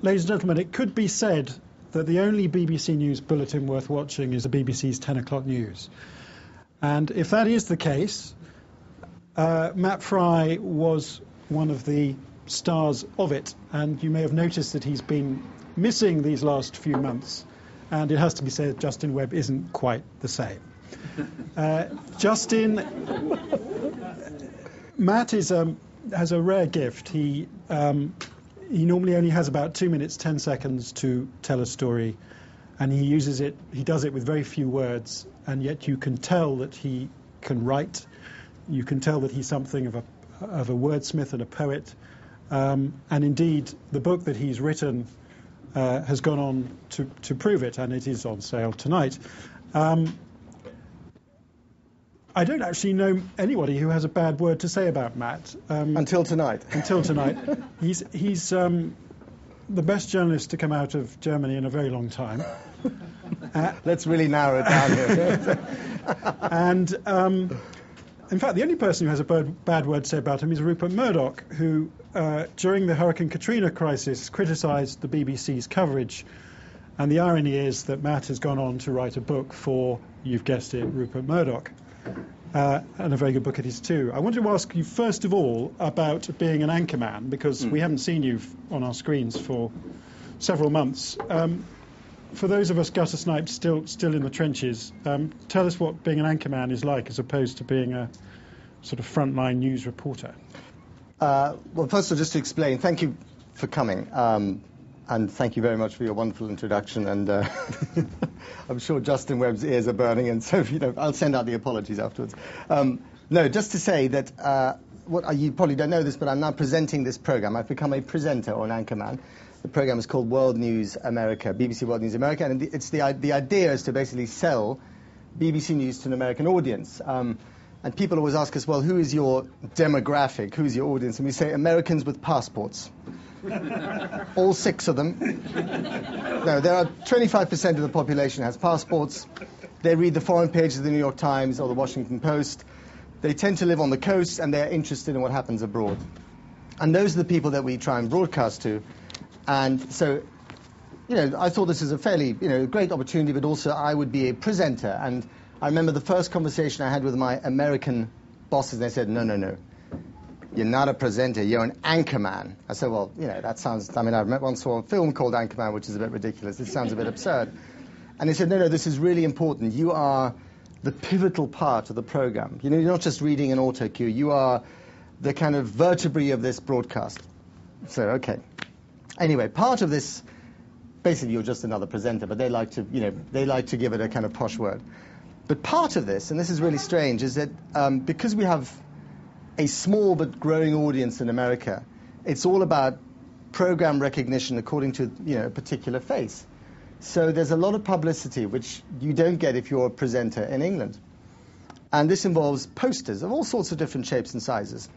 ladies and gentlemen, it could be said that the only BBC News bulletin worth watching is the BBC's 10 o'clock news. And if that is the case, Matt Frei was one of the stars of it, and you may have noticed that he's been missing these last few months, and it has to be said Justin Webb isn't quite the same. Matt has a rare gift. He normally only has about 2 minutes, 10 seconds to tell a story, and he does it with very few words, and yet you can tell that he can write. You can tell that he's something of a wordsmith and a poet. And indeed, the book that he's written has gone on to prove it, and it is on sale tonight. I don't actually know anybody who has a bad word to say about Matt. Until tonight. Until tonight. He's the best journalist to come out of Germany in a very long time. Let's really narrow it down here. And in fact, the only person who has a bad word to say about him is Rupert Murdoch, who, during the Hurricane Katrina crisis, criticised the BBC's coverage. And the irony is that Matt has gone on to write a book for, you've guessed it, Rupert Murdoch. And a very good book it is too. I wanted to ask you, first of all, about being an anchorman, because we haven't seen you on our screens for several months. For those of us gutter snipes still in the trenches, tell us what being an anchorman is like as opposed to being a sort of frontline news reporter. Well, first of all, just to explain, thank you for coming. And thank you very much for your wonderful introduction. And I'm sure Justin Webb's ears are burning, and so I'll send out the apologies afterwards. No, just to say that you probably don't know this, but I'm now presenting this program. I've become a presenter or an anchorman. The program is called World News America, BBC World News America, and it's the idea is to basically sell BBC News to an American audience. And people always ask us, well, who is your demographic? Who's your audience? And we say Americans with passports. All 6 of them. No, there are 25% of the population has passports. They read the foreign pages of the New York Times or the Washington Post. They tend to live on the coast, and they're interested in what happens abroad. And those are the people that we try and broadcast to. And so, I thought this was a fairly, great opportunity, but also I would be a presenter. And I remember the first conversation I had with my American bosses, they said, no. You're not a presenter, you're an anchorman. I said, well, that sounds, I once saw a film called Anchorman, which is a bit ridiculous. It sounds a bit absurd. And they said, no, this is really important. You are the pivotal part of the program. You're not just reading an auto cue. You are the kind of vertebrae of this broadcast. So, okay. Anyway, part of this, basically you're just another presenter, but they like to give it a kind of posh word. But part of this, and this is really strange, is that because we have a small but growing audience in America, it's all about program recognition according to a particular face. So there's a lot of publicity which you don't get if you're a presenter in England. And this involves posters of all sorts of different shapes and sizes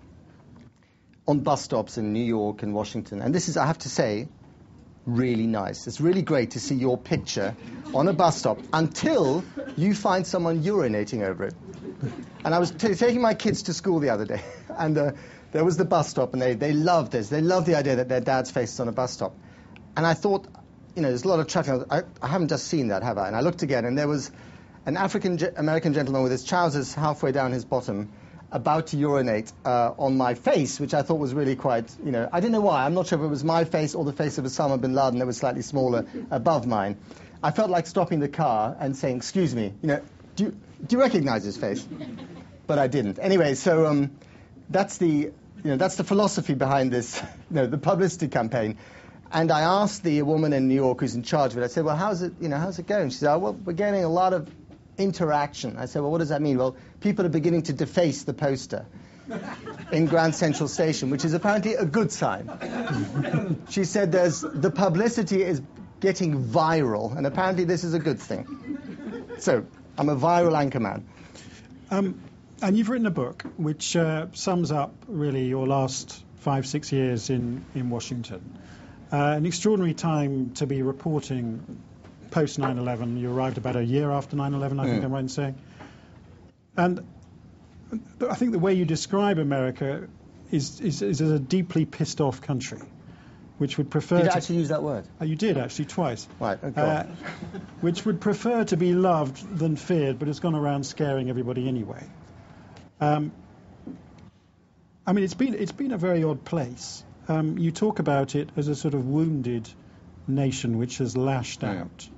on bus stops in New York and Washington. And this is, I have to say, really nice. It's really great to see your picture on a bus stop until you find someone urinating over it. And I was taking my kids to school the other day, and there was the bus stop, and they loved this. They loved the idea that their dad's face is on a bus stop. And I thought, there's a lot of traffic. I haven't just seen that, have I? And I looked again, and there was an African-American gentleman with his trousers halfway down his bottom about to urinate on my face, which I thought was really quite, I didn't know why. I'm not sure if it was my face or the face of Osama bin Laden that was slightly smaller above mine. I felt like stopping the car and saying, excuse me, do you recognize his face? But I didn't. Anyway, so that's the philosophy behind this, the publicity campaign. And I asked the woman in New York who's in charge of it, I said, well, how's it going? She said, oh, well, we're getting a lot of interaction. I said, well, what does that mean? Well, people are beginning to deface the poster in Grand Central Station, which is apparently a good sign. She said the publicity is getting viral, and apparently this is a good thing. So I'm a viral anchorman. And you've written a book which sums up really your last 5-6 years in Washington. An extraordinary time to be reporting post 9/11. You arrived about a year after 9/11, I think I'm right in saying. And I think the way you describe America is a deeply pissed off country, which would prefer Did to... you actually use that word? You did, actually, twice. Right, okay. Which would prefer to be loved than feared, but has gone around scaring everybody anyway. I mean, it's been a very odd place. You talk about it as a sort of wounded nation which has lashed out.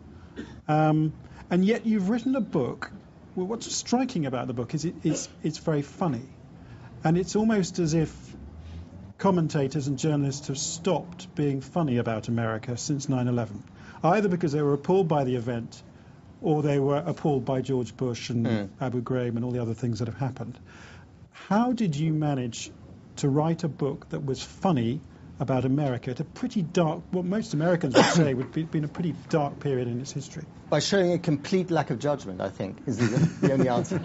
And yet you've written a book. Well, what's striking about the book is it's very funny. And it's almost as if commentators and journalists have stopped being funny about America since 9/11, either because they were appalled by the event or they were appalled by George Bush and Abu Ghraib and all the other things that have happened. How did you manage to write a book that was funny about America at a pretty dark, what most Americans would say would be been a pretty dark period in its history? By showing a complete lack of judgment, I think, is the only answer.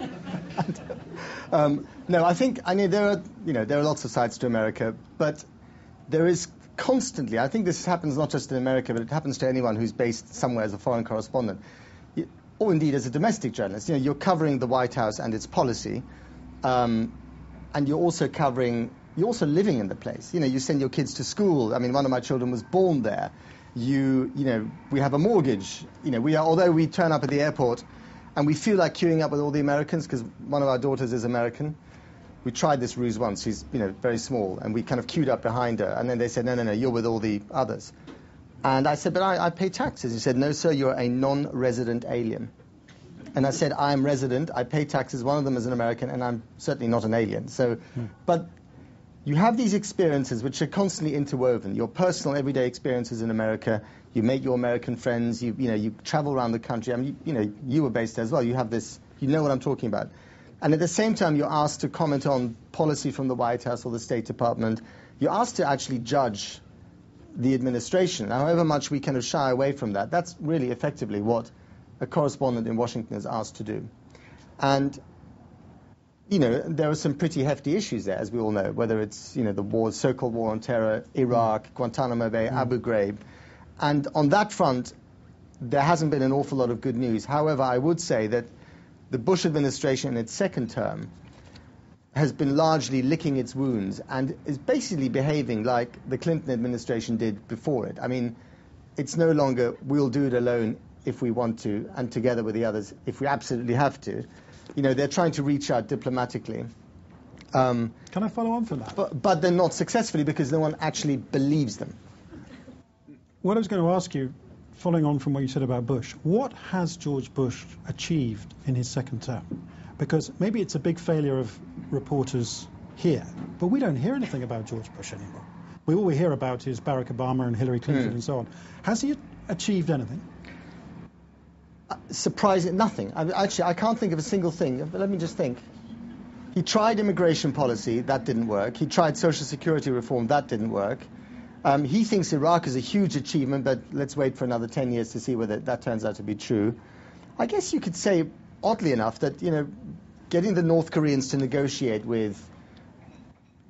No, I think there are lots of sides to America, but there is constantly, I think this happens not just in America, but it happens to anyone who's based somewhere as a foreign correspondent, or indeed as a domestic journalist. You're covering the White House and its policy, and you're also living in the place. You send your kids to school. I mean, one of my children was born there. We have a mortgage. Although we turn up at the airport and we feel like queuing up with all the Americans because one of our daughters is American. We tried this ruse once. She's, very small, and we kind of queued up behind her. And then they said, no, you're with all the others. And I said, but I pay taxes. He said, no, sir, you're a non-resident alien. And I said, I'm resident. I pay taxes. One of them is an American, and I'm certainly not an alien. So, but you have these experiences which are constantly interwoven. Your personal everyday experiences in America. You make your American friends. You travel around the country. I mean, you were based there as well. You have this. You know what I'm talking about. And at the same time, you're asked to comment on policy from the White House or the State Department. You're asked to actually judge the administration. However much we kind of shy away from that, that's really effectively what a correspondent in Washington is asked to do. And there are some pretty hefty issues there, as we all know, whether it's, the so-called war on terror, Iraq, Guantanamo Bay, Abu Ghraib. And on that front, there hasn't been an awful lot of good news. However, I would say that the Bush administration in its second term has been largely licking its wounds and is basically behaving like the Clinton administration did before it. I mean, it's no longer, we'll do it alone if we want to, and together with the others if we absolutely have to. They're trying to reach out diplomatically. Can I follow on from that? But they're not successfully because no one actually believes them. What I was going to ask you, following on from what you said about Bush, what has George Bush achieved in his second term? Because maybe it's a big failure of reporters here, but we don't hear anything about George Bush anymore. All we hear about is Barack Obama and Hillary Clinton and so on. Has he achieved anything? Surprising, nothing. I can't think of a single thing, but let me just think. He tried immigration policy, that didn't work. He tried Social Security reform, that didn't work. He thinks Iraq is a huge achievement, but let's wait for another 10 years to see whether that turns out to be true. I guess you could say, oddly enough, that, getting the North Koreans to negotiate with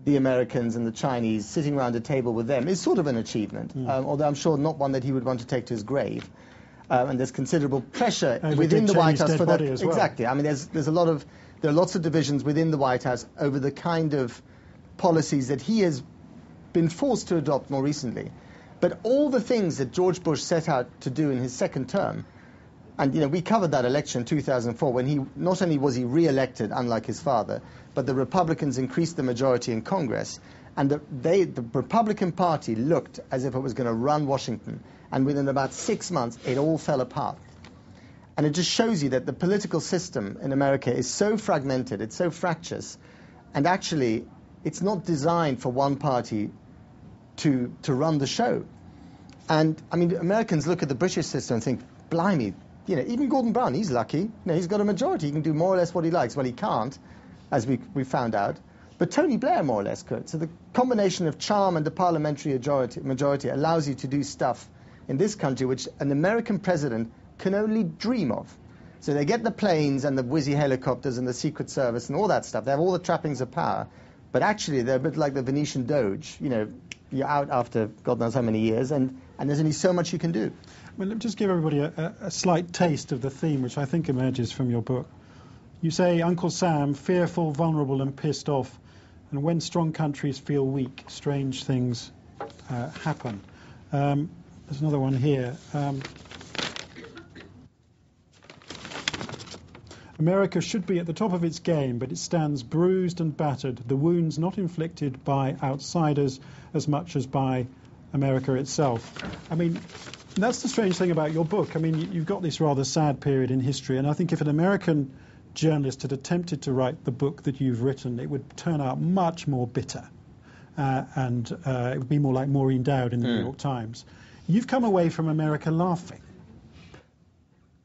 the Americans and the Chinese, sitting around a table with them, is sort of an achievement, although I'm sure not one that he would want to take to his grave. And there's considerable pressure within the White House for that. As well. Exactly. I mean, there are lots of divisions within the White House over the kind of policies that he has been forced to adopt more recently. But all the things that George Bush set out to do in his second term, and we covered that election in 2004 when he not only was he re-elected, unlike his father, but the Republicans increased the majority in Congress, and the Republican Party looked as if it was going to run Washington. And within about 6 months, it all fell apart. And it just shows you that the political system in America is so fragmented, it's so fractious, and actually it's not designed for one party to run the show. And, I mean, Americans look at the British system and think, blimey, even Gordon Brown, he's lucky. He's got a majority. He can do more or less what he likes. Well, he can't, as we found out. But Tony Blair more or less could. So the combination of charm and the parliamentary majority allows you to do stuff in this country which an American president can only dream of. So they get the planes and the whizzy helicopters and the Secret Service and all that stuff. They have all the trappings of power. But actually, they're a bit like the Venetian Doge. You're out after God knows how many years, and there's only so much you can do. Well, let me just give everybody a slight taste of the theme, which I think emerges from your book. You say, Uncle Sam, fearful, vulnerable, and pissed off. And when strong countries feel weak, strange things happen. There's another one here. America should be at the top of its game, but it stands bruised and battered, the wounds not inflicted by outsiders as much as by America itself. I mean, that's the strange thing about your book. I mean, you've got this rather sad period in history, and I think if an American journalist had attempted to write the book that you've written, it would turn out much more bitter, and it would be more like Maureen Dowd in the New York Times. You've come away from America laughing.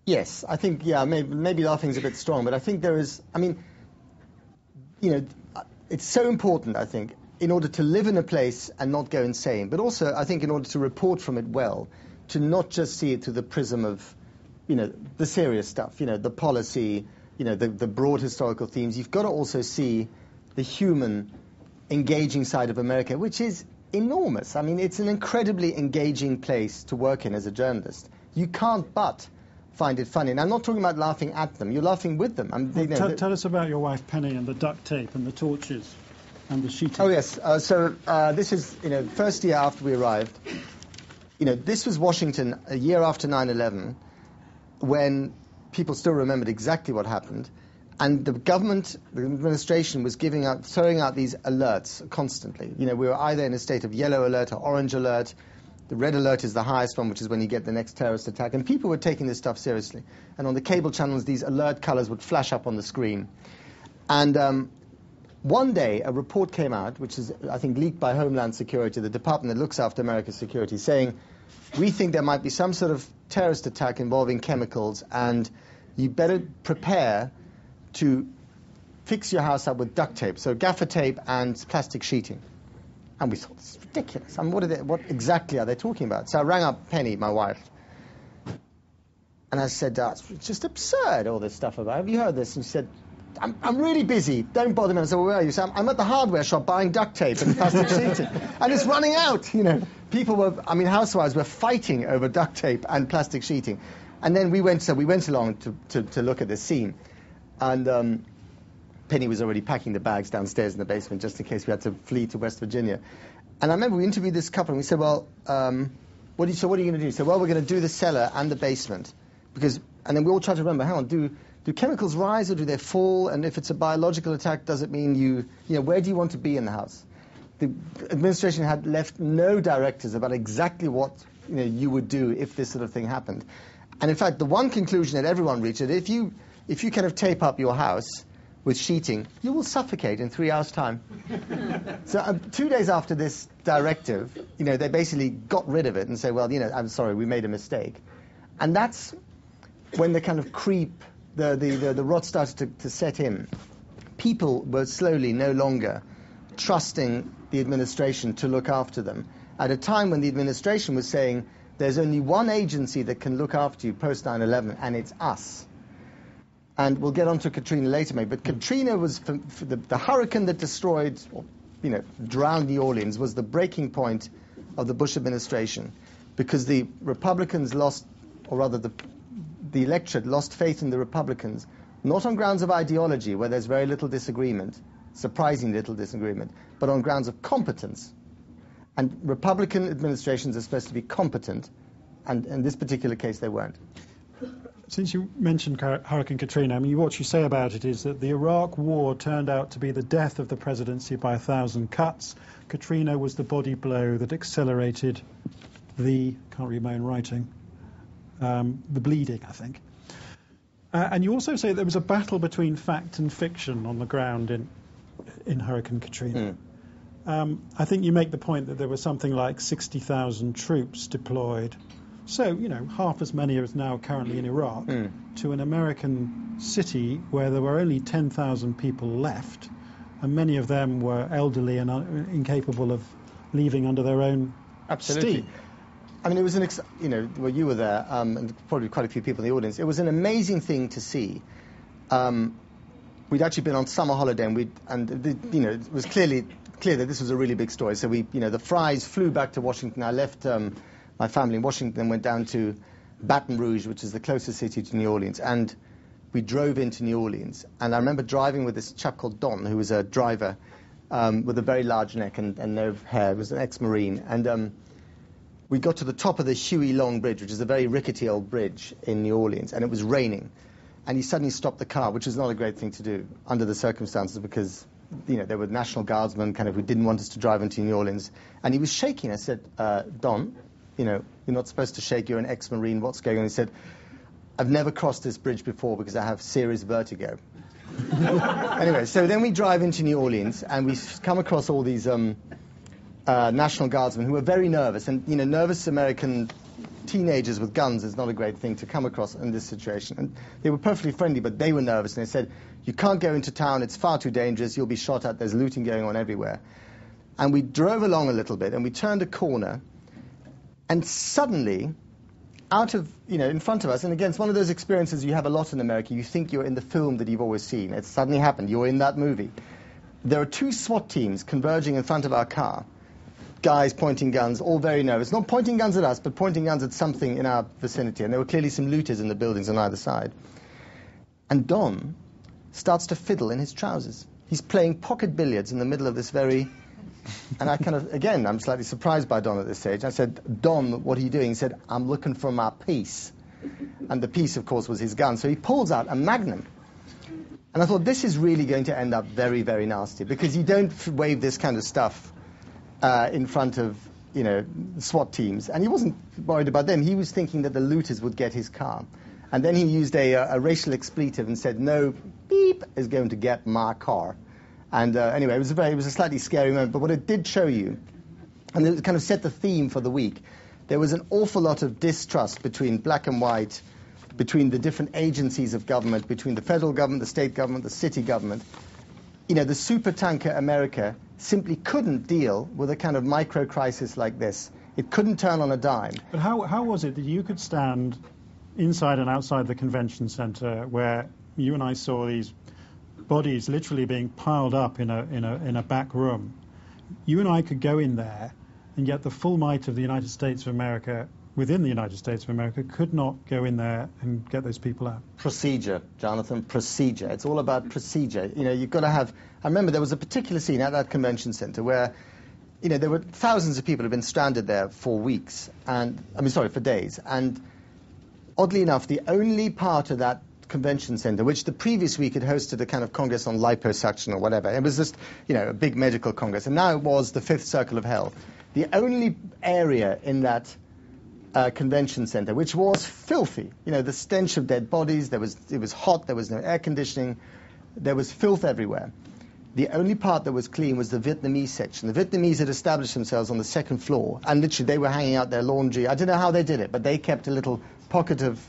Yes, I think, maybe laughing's a bit strong, but I think there is, I mean, it's so important, I think, in order to live in a place and not go insane, but also, I think, in order to report from it well, to not just see it through the prism of, the serious stuff, the policy, the broad historical themes. You've got to also see the human, engaging side of America, which is enormous. I mean, it's an incredibly engaging place to work in as a journalist. You can't but find it funny. And I'm not talking about laughing at them. You're laughing with them. Tell us about your wife, Penny, and the duct tape and the torches and the sheeting. Oh, yes. This is, first year after we arrived. This was Washington a year after 9/11, when people still remembered exactly what happened. And the government, the administration, was throwing out these alerts constantly. We were either in a state of yellow alert or orange alert. The red alert is the highest one, which is when you get the next terrorist attack. And people were taking this stuff seriously. And on the cable channels, these alert colors would flash up on the screen. And one day, a report came out, which is, I think, leaked by Homeland Security, the department that looks after America's security, saying, we think there might be some sort of terrorist attack involving chemicals, and you better prepare to fix your house up with duct tape, so gaffer tape and plastic sheeting. And we thought, this is ridiculous. I mean, what exactly are they talking about? So I rang up Penny, my wife, and I said, it's just absurd, all this stuff about it. Have you heard this? And she said, I'm really busy. Don't bother me. I said, well, where are you? So I'm at the hardware shop buying duct tape and plastic sheeting. And it's running out, People housewives were fighting over duct tape and plastic sheeting. And then we went along to look at this scene. And Penny was already packing the bags downstairs in the basement just in case we had to flee to West Virginia. And I remember we interviewed this couple and we said, well, what are you going to do? He said, well, we're going to do the cellar and the basement. And then we all tried to remember, hang on, do chemicals rise or do they fall? And if it's a biological attack, does it mean where do you want to be in the house? The administration had left no directives about exactly what you would do if this sort of thing happened. And in fact, the one conclusion that everyone reached is if you kind of tape up your house with sheeting, you will suffocate in 3 hours' time. So 2 days after this directive, they basically got rid of it and say, well, I'm sorry, we made a mistake. And that's when the kind of creep, the rot started to set in. People were slowly no longer trusting the administration to look after them at a time when the administration was saying there's only one agency that can look after you post 9/11, and it's us. And we'll get on to Katrina later, maybe. But Katrina was the hurricane that destroyed, drowned New Orleans, was the breaking point of the Bush administration, because the Republicans lost, or rather the electorate lost faith in the Republicans, not on grounds of ideology, where there's very little disagreement, surprisingly little disagreement, but on grounds of competence. And Republican administrations are supposed to be competent, and in this particular case they weren't. Since you mentioned Hurricane Katrina, what you say about it is that the Iraq War turned out to be the death of the presidency by 1,000 cuts. Katrina was the body blow that accelerated can't read my own writing, the bleeding, I think. And you also say there was a battle between fact and fiction on the ground in Hurricane Katrina. I think you make the point that there were something like 60,000 troops deployed. So, half as many as now currently in Iraq, to an American city where there were only 10,000 people left, and many of them were elderly and incapable of leaving under their own steam. I mean, it was you were there, and probably quite a few people in the audience. It was an amazing thing to see. We'd actually been on summer holiday, and it was clear that this was a really big story. So the Freis flew back to Washington. I left my family in Washington and went down to Baton Rouge, which is the closest city to New Orleans, and we drove into New Orleans. And I remember driving with this chap called Don, who was a driver with a very large neck and no hair. He was an ex-Marine. And we got to the top of the Huey Long Bridge, which is a very rickety old bridge in New Orleans, and it was raining. And he suddenly stopped the car, which is not a great thing to do under the circumstances because, there were National Guardsmen who didn't want us to drive into New Orleans. And he was shaking. I said, Don, you're not supposed to shake. You're an ex-Marine. What's going on? He said, I've never crossed this bridge before because I have serious vertigo. Anyway, so then we drive into New Orleans and we come across all these National Guardsmen who are very nervous. And, nervous American teenagers with guns is not a great thing to come across in this situation. And they were perfectly friendly, but they were nervous. And they said, you can't go into town. It's far too dangerous. You'll be shot at. There's looting going on everywhere. And we drove along a little bit and we turned a corner. And suddenly, in front of us, and again, it's one of those experiences you have a lot in America. You think you're in the film that you've always seen. It suddenly happened. You're in that movie. There are two SWAT teams converging in front of our car. Guys pointing guns, all very nervous. Not pointing guns at us, but pointing guns at something in our vicinity. And there were clearly some looters in the buildings on either side. And Don starts to fiddle in his trousers. He's playing pocket billiards in the middle of this very... And I again, I'm slightly surprised by Don at this stage. I said, Don, what are you doing? He said, I'm looking for my piece. And the piece, of course, was his gun. So he pulls out a Magnum. And I thought, this is really going to end up very, very nasty, because you don't wave this kind of stuff in front of, SWAT teams. And he wasn't worried about them. He was thinking that the looters would get his car. And then he used a racial expletive and said, no, beep is going to get my car. And anyway, it was a slightly scary moment. But what it did show you, and it kind of set the theme for the week, there was an awful lot of distrust between black and white, between the different agencies of government, between the federal government, the state government, the city government. The supertanker America simply couldn't deal with a kind of micro-crisis like this. It couldn't turn on a dime. But how was it that you could stand inside and outside the convention center where you and I saw these bodies literally being piled up in a back room? You and I could go in there, and yet the full might of the United States of America, within the United States of America, could not go in there and get those people out. Procedure, Jonathan, procedure. It's all about procedure. You've got to have... I remember there was a particular scene at that convention center where, there were thousands of people who had been stranded there for weeks, for days. And oddly enough, the only part of that convention center, which the previous week had hosted a kind of congress on liposuction or whatever, it was just, a big medical congress, and now it was the fifth circle of hell. The only area in that convention center, which was filthy. The stench of dead bodies, it was hot, there was no air conditioning, there was filth everywhere. The only part that was clean was the Vietnamese section. The Vietnamese had established themselves on the second floor, and literally they were hanging out their laundry. I don't know how they did it, but they kept a little pocket of,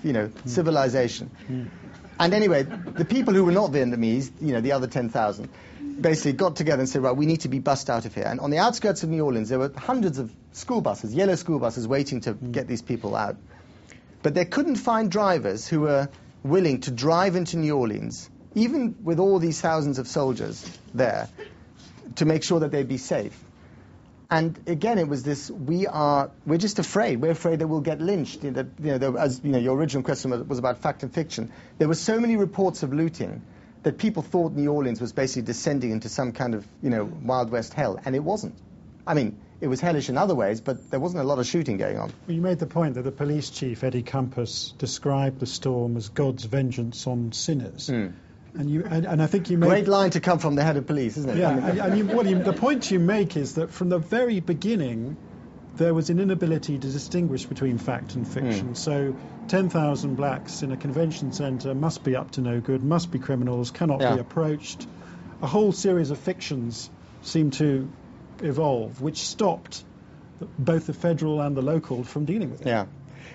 civilization. And anyway, the people who were not Vietnamese, the other 10,000, basically got together and said, right, we need to be bussed out of here. And on the outskirts of New Orleans, there were hundreds of school buses, yellow school buses, waiting to get these people out. But they couldn't find drivers who were willing to drive into New Orleans, even with all these thousands of soldiers there, to make sure that they'd be safe. And again, it was this, we're just afraid. We're afraid that we'll get lynched. Your original question was about fact and fiction. There were so many reports of looting that people thought New Orleans was basically descending into some kind of, Wild West hell, and it wasn't. It was hellish in other ways, but there wasn't a lot of shooting going on. Well, you made the point that the police chief, Eddie Compass, described the storm as God's vengeance on sinners. And I think you made... Great line to come from the head of police, isn't it? Yeah, the point you make is that from the very beginning, there was an inability to distinguish between fact and fiction. So 10,000 blacks in a convention centre must be up to no good, must be criminals, cannot be approached. A whole series of fictions seemed to evolve, which stopped both the federal and the local from dealing with it. Yeah.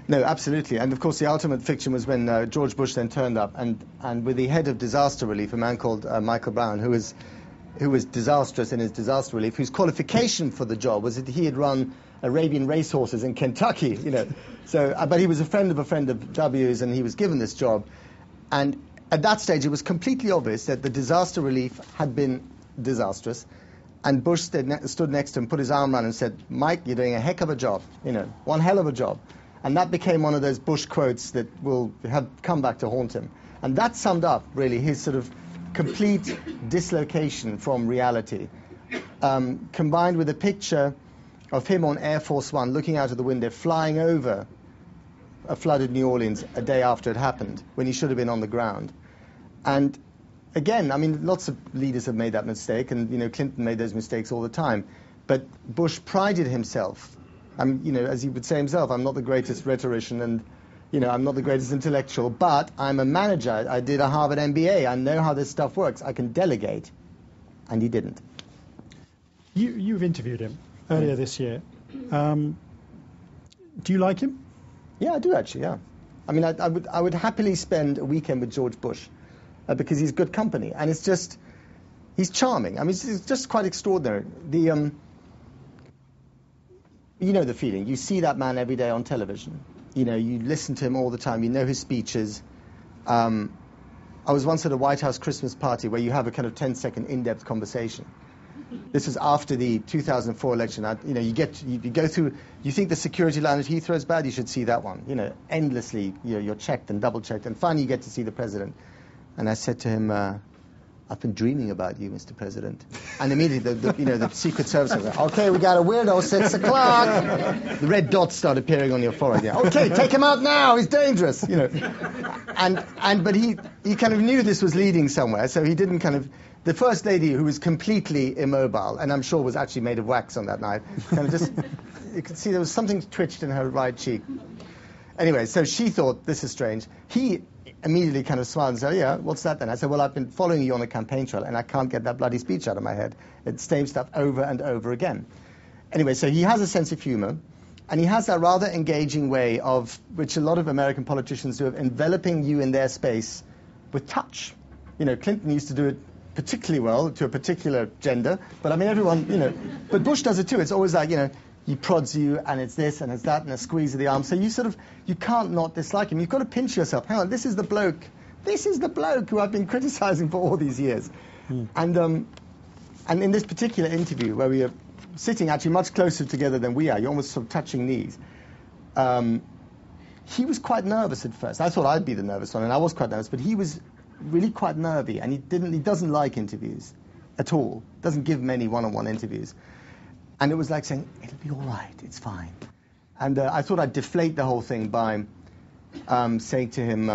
No, absolutely. And, of course, the ultimate fiction was when George Bush then turned up, and with the head of disaster relief, a man called Michael Brown, who was disastrous in his disaster relief, whose qualification for the job was that he had run Arabian racehorses in Kentucky, So, but he was a friend of W's, and he was given this job. And at that stage, it was completely obvious that the disaster relief had been disastrous. And Bush stood next to him, put his arm around him and said, Mike, you're doing a heck of a job, one hell of a job. And that became one of those Bush quotes that will have come back to haunt him. And that summed up, really, his sort of complete dislocation from reality, combined with a picture of him on Air Force One looking out of the window, flying over a flooded New Orleans a day after it happened, when he should have been on the ground. And again, I mean, lots of leaders have made that mistake, and, you know, Clinton made those mistakes all the time. But Bush prided himself. You know, as he would say himself, I'm not the greatest rhetorician, and, you know, I'm not the greatest intellectual, but I'm a manager. I did a Harvard MBA. I know how this stuff works. I can delegate. And he didn't. You've interviewed him earlier this year. Do you like him? Yeah, I do actually, yeah. I mean, I would happily spend a weekend with George Bush because he's good company. And it's just, he's charming. I mean, it's just quite extraordinary. You know the feeling. You see that man every day on television. You know, you listen to him all the time. You know his speeches. I was once at a White House Christmas party where you have a kind of 10-second in-depth conversation. This was after the 2004 election. You know, you go through, you think the security line at Heathrow is bad, you should see that one. You know, endlessly, you're checked and double-checked, and finally you get to see the president. And I said to him, I've been dreaming about you, Mr. President. And immediately, the Secret Service was like, okay, we got a weirdo, 6 o'clock. The red dots start appearing on your forehead. Yeah, okay, take him out now, he's dangerous, you know. But he kind of knew this was leading somewhere, so he didn't kind of, the First Lady, who was completely immobile, and I'm sure was actually made of wax on that night, kind of just, you could see there was something twitched in her right cheek. Anyway, so she thought, this is strange. He immediately kind of smiled and said, yeah, what's that then? I said, well, I've been following you on a campaign trail, and I can't get that bloody speech out of my head. It's same stuff over and over again. Anyway, so he has a sense of humor, and he has that rather engaging way of, which a lot of American politicians do, of enveloping you in their space with touch. You know, Clinton used to do it particularly well to a particular gender, but I mean, everyone, you know, but Bush does it too. It's always like, you know, he prods you, and it's this, and it's that, and a squeeze of the arm. So you can't not dislike him. You've got to pinch yourself. Hang on, this is the bloke who I've been criticizing for all these years. And in this particular interview, where we are sitting actually much closer together than we are, you're almost sort of touching knees, he was quite nervous at first. I thought I'd be the nervous one, and I was quite nervous, but he was really quite nervy, and he doesn't like interviews at all. Doesn't give many one-on-one interviews. And it was like saying, it'll be all right, it's fine. And I thought I'd deflate the whole thing by saying to him,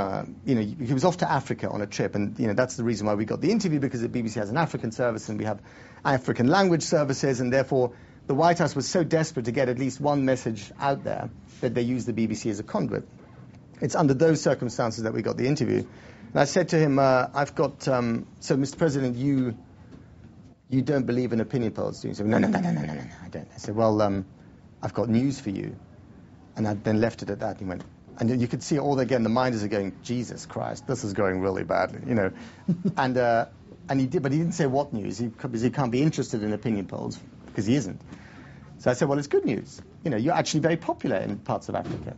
you know, he was off to Africa on a trip, and, you know, that's the reason why we got the interview, because the BBC has an African service, and we have African language services, and therefore the White House was so desperate to get at least one message out there that they used the BBC as a conduit. It's under those circumstances that we got the interview. And I said to him, I've got, so Mr. President, you don't believe in opinion polls, do you? He said, no, I don't. I said, well, I've got news for you. And I then left it at that. He went, and you could see all again, the minders are going, Jesus Christ, this is going really badly, you know. And he did, but he didn't say what news, because he can't be interested in opinion polls, because he isn't. So I said, well, it's good news. You know, you're actually very popular in parts of Africa.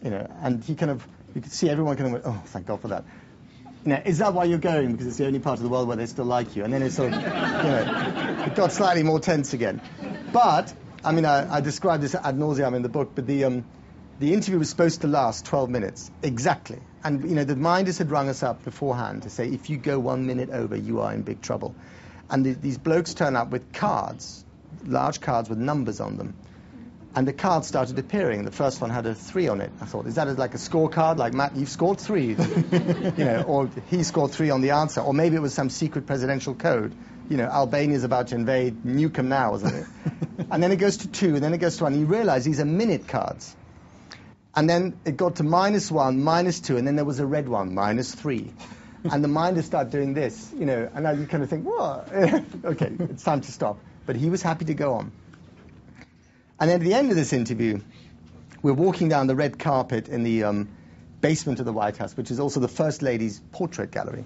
You know, and he kind of, you could see everyone kind of went, oh, thank God for that. You know, is that why you're going? Because it's the only part of the world where they still like you. And then it sort of, you know, it got slightly more tense again. But, I mean, I described this ad nauseam in the book, but the interview was supposed to last 12 minutes, exactly. And, you know, the minders had rung us up beforehand to say, if you go 1 minute over, you are in big trouble. And these blokes turn up with cards, large cards with numbers on them. And the cards started appearing. The first one had a 3 on it. I thought, is that like a scorecard? Like, Matt, you've scored 3. You know, or he scored 3 on the answer. Or maybe it was some secret presidential code. You know, Albania's about to invade, nuke 'em now, wasn't it? And then it goes to 2, and then it goes to 1. You realize these are minute cards. And then it got to -1, -2, and then there was a red one, -3. And the minders start doing this, you know, and now you kind of think, what? Okay, it's time to stop. But he was happy to go on. And then at the end of this interview, we're walking down the red carpet in the basement of the White House, which is also the First Lady's portrait gallery.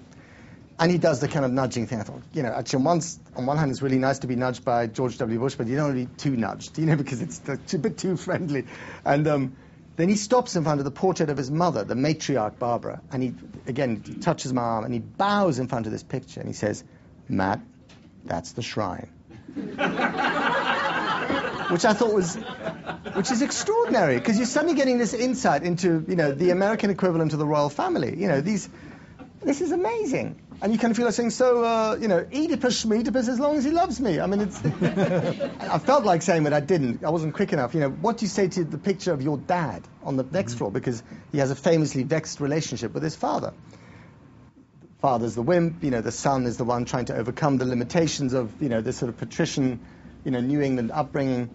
And he does the kind of nudging thing. I thought, you know, actually on one hand, it's really nice to be nudged by George W. Bush, but you don't want to be too nudged, you know, because it's a bit too friendly. And then he stops in front of the portrait of his mother, the matriarch Barbara, and he touches my arm, and he bows in front of this picture, and he says, Matt, that's the shrine. Which I thought which is extraordinary, because you're suddenly getting this insight into, you know, the American equivalent of the royal family. You know, these This is amazing. And you kind of feel like saying, so, Oedipus Schmeedipus as long as he loves me. I mean, it's... I felt like saying, but I didn't. I wasn't quick enough. What do you say to the picture of your dad on the next floor? Because he has a famously vexed relationship with his father. Father's the wimp, the son is the one trying to overcome the limitations of, this sort of patrician, New England upbringing.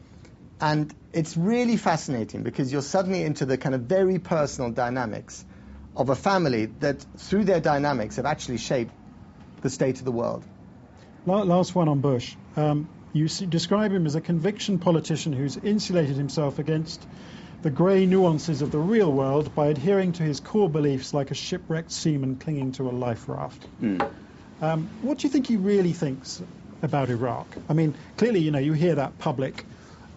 And it's really fascinating because you're suddenly into the kind of very personal dynamics of a family that, through their dynamics, have actually shaped the state of the world. Last one on Bush. You describe him as a conviction politician who's insulated himself against the grey nuances of the real world by adhering to his core beliefs like a shipwrecked seaman clinging to a life raft. What do you think he really thinks about Iraq? I mean, clearly, you hear that public,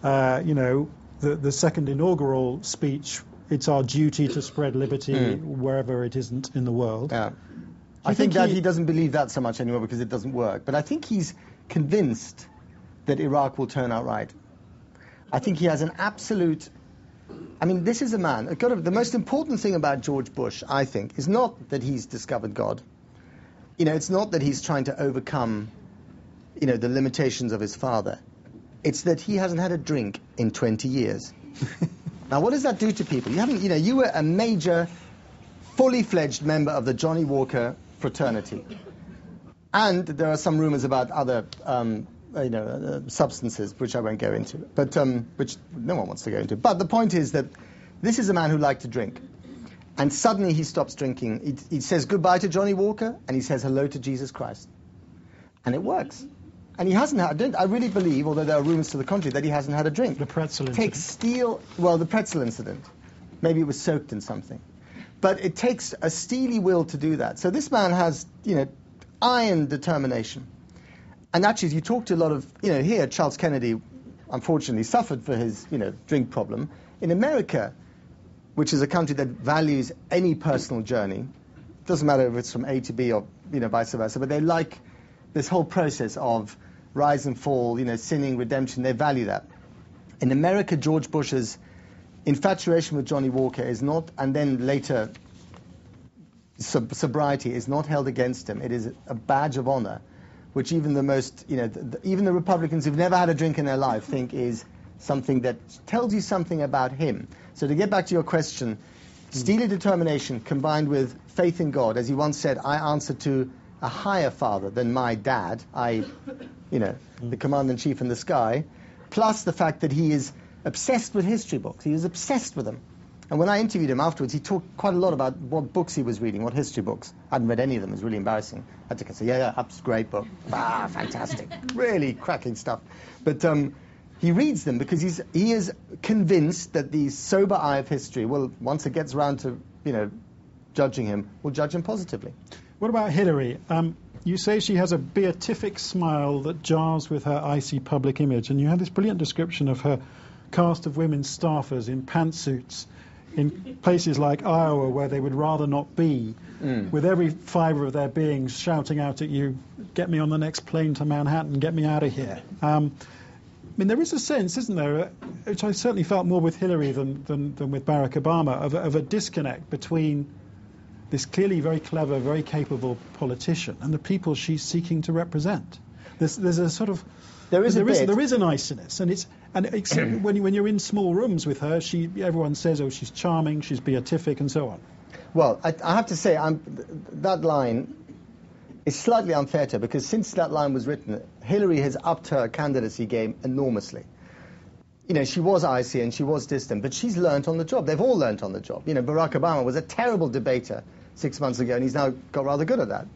the second inaugural speech, it's our duty to spread liberty wherever it isn't in the world. Yeah. I think that he doesn't believe that so much anymore because it doesn't work. But I think he's convinced that Iraq will turn out right. I think he has an absolute... I mean, this is a man... The most important thing about George Bush, I think, is not that he's discovered God. It's not that he's trying to overcome, the limitations of his father. It's that he hasn't had a drink in 20 years. Now, what does that do to people? You were a major, fully fledged member of the Johnny Walker fraternity. And there are some rumors about other, substances, which I won't go into, but which no one wants to go into. But the point is that this is a man who liked to drink. And suddenly he stops drinking. He says goodbye to Johnny Walker, and he says hello to Jesus Christ. And it works. And he hasn't had, I really believe, although there are rumors to the contrary, that he hasn't had a drink. The pretzel incident. The pretzel incident. Maybe it was soaked in something. But it takes a steely will to do that. So this man has, iron determination. And actually, if you talk to a lot of, here, Charles Kennedy, unfortunately, suffered for his, drink problem. In America, which is a country that values any personal journey, doesn't matter if it's from A to B or, vice versa, but they like this whole process of rise and fall, sinning, redemption, they value that. In America, George Bush's infatuation with Johnny Walker is not, and then later sobriety is not held against him. It is a badge of honor, which even the most, even the Republicans who've never had a drink in their life think is something that tells you something about him. So to get back to your question, steely determination combined with faith in God, as he once said, I answer to a higher father than my dad, the commander-in-chief in the sky, plus the fact that he is obsessed with history books. He is obsessed with them. And when I interviewed him afterwards, he talked quite a lot about what books he was reading, what history books. I hadn't read any of them. It was really embarrassing. I had to say, that's a great book. Fantastic. Really cracking stuff. But he reads them because he is convinced that the sober eye of history will, once it gets around to, judging him, will judge him positively. What about Hillary? You say she has a beatific smile that jars with her icy public image, and you had this brilliant description of her cast of women staffers in pantsuits in places like Iowa where they would rather not be, with every fibre of their being shouting out at you, get me on the next plane to Manhattan, get me out of here. I mean, there is a sense, isn't there, which I certainly felt more with Hillary than with Barack Obama, of a disconnect between this clearly very clever, very capable politician and the people she's seeking to represent. There's a sort of... There is an iciness, and when you're in small rooms with her, everyone says, oh, she's charming, she's beatific, and so on. Well, I have to say, that line is slightly unfair to her, because since that line was written, Hillary has upped her candidacy game enormously. She was icy and she was distant, but she's learnt on the job. They've all learnt on the job. Barack Obama was a terrible debater 6 months ago, and he's now got rather good at that.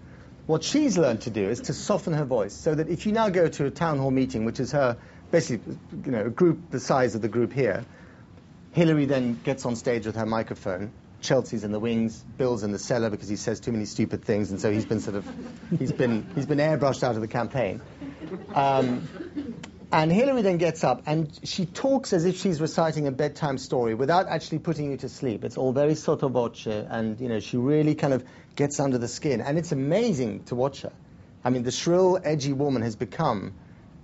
What she's learned to do is to soften her voice, so that if you now go to a town hall meeting, which is her, basically, a group the size of the group here, Hillary then gets on stage with her microphone. Chelsea's in the wings, Bill's in the cellar because he says too many stupid things, and so he's been airbrushed out of the campaign. And Hillary then gets up and she talks as if she's reciting a bedtime story without actually putting you to sleep. It's all very sotto voce, and she really kind of gets under the skin, and it's amazing to watch her. I mean, the shrill, edgy woman has become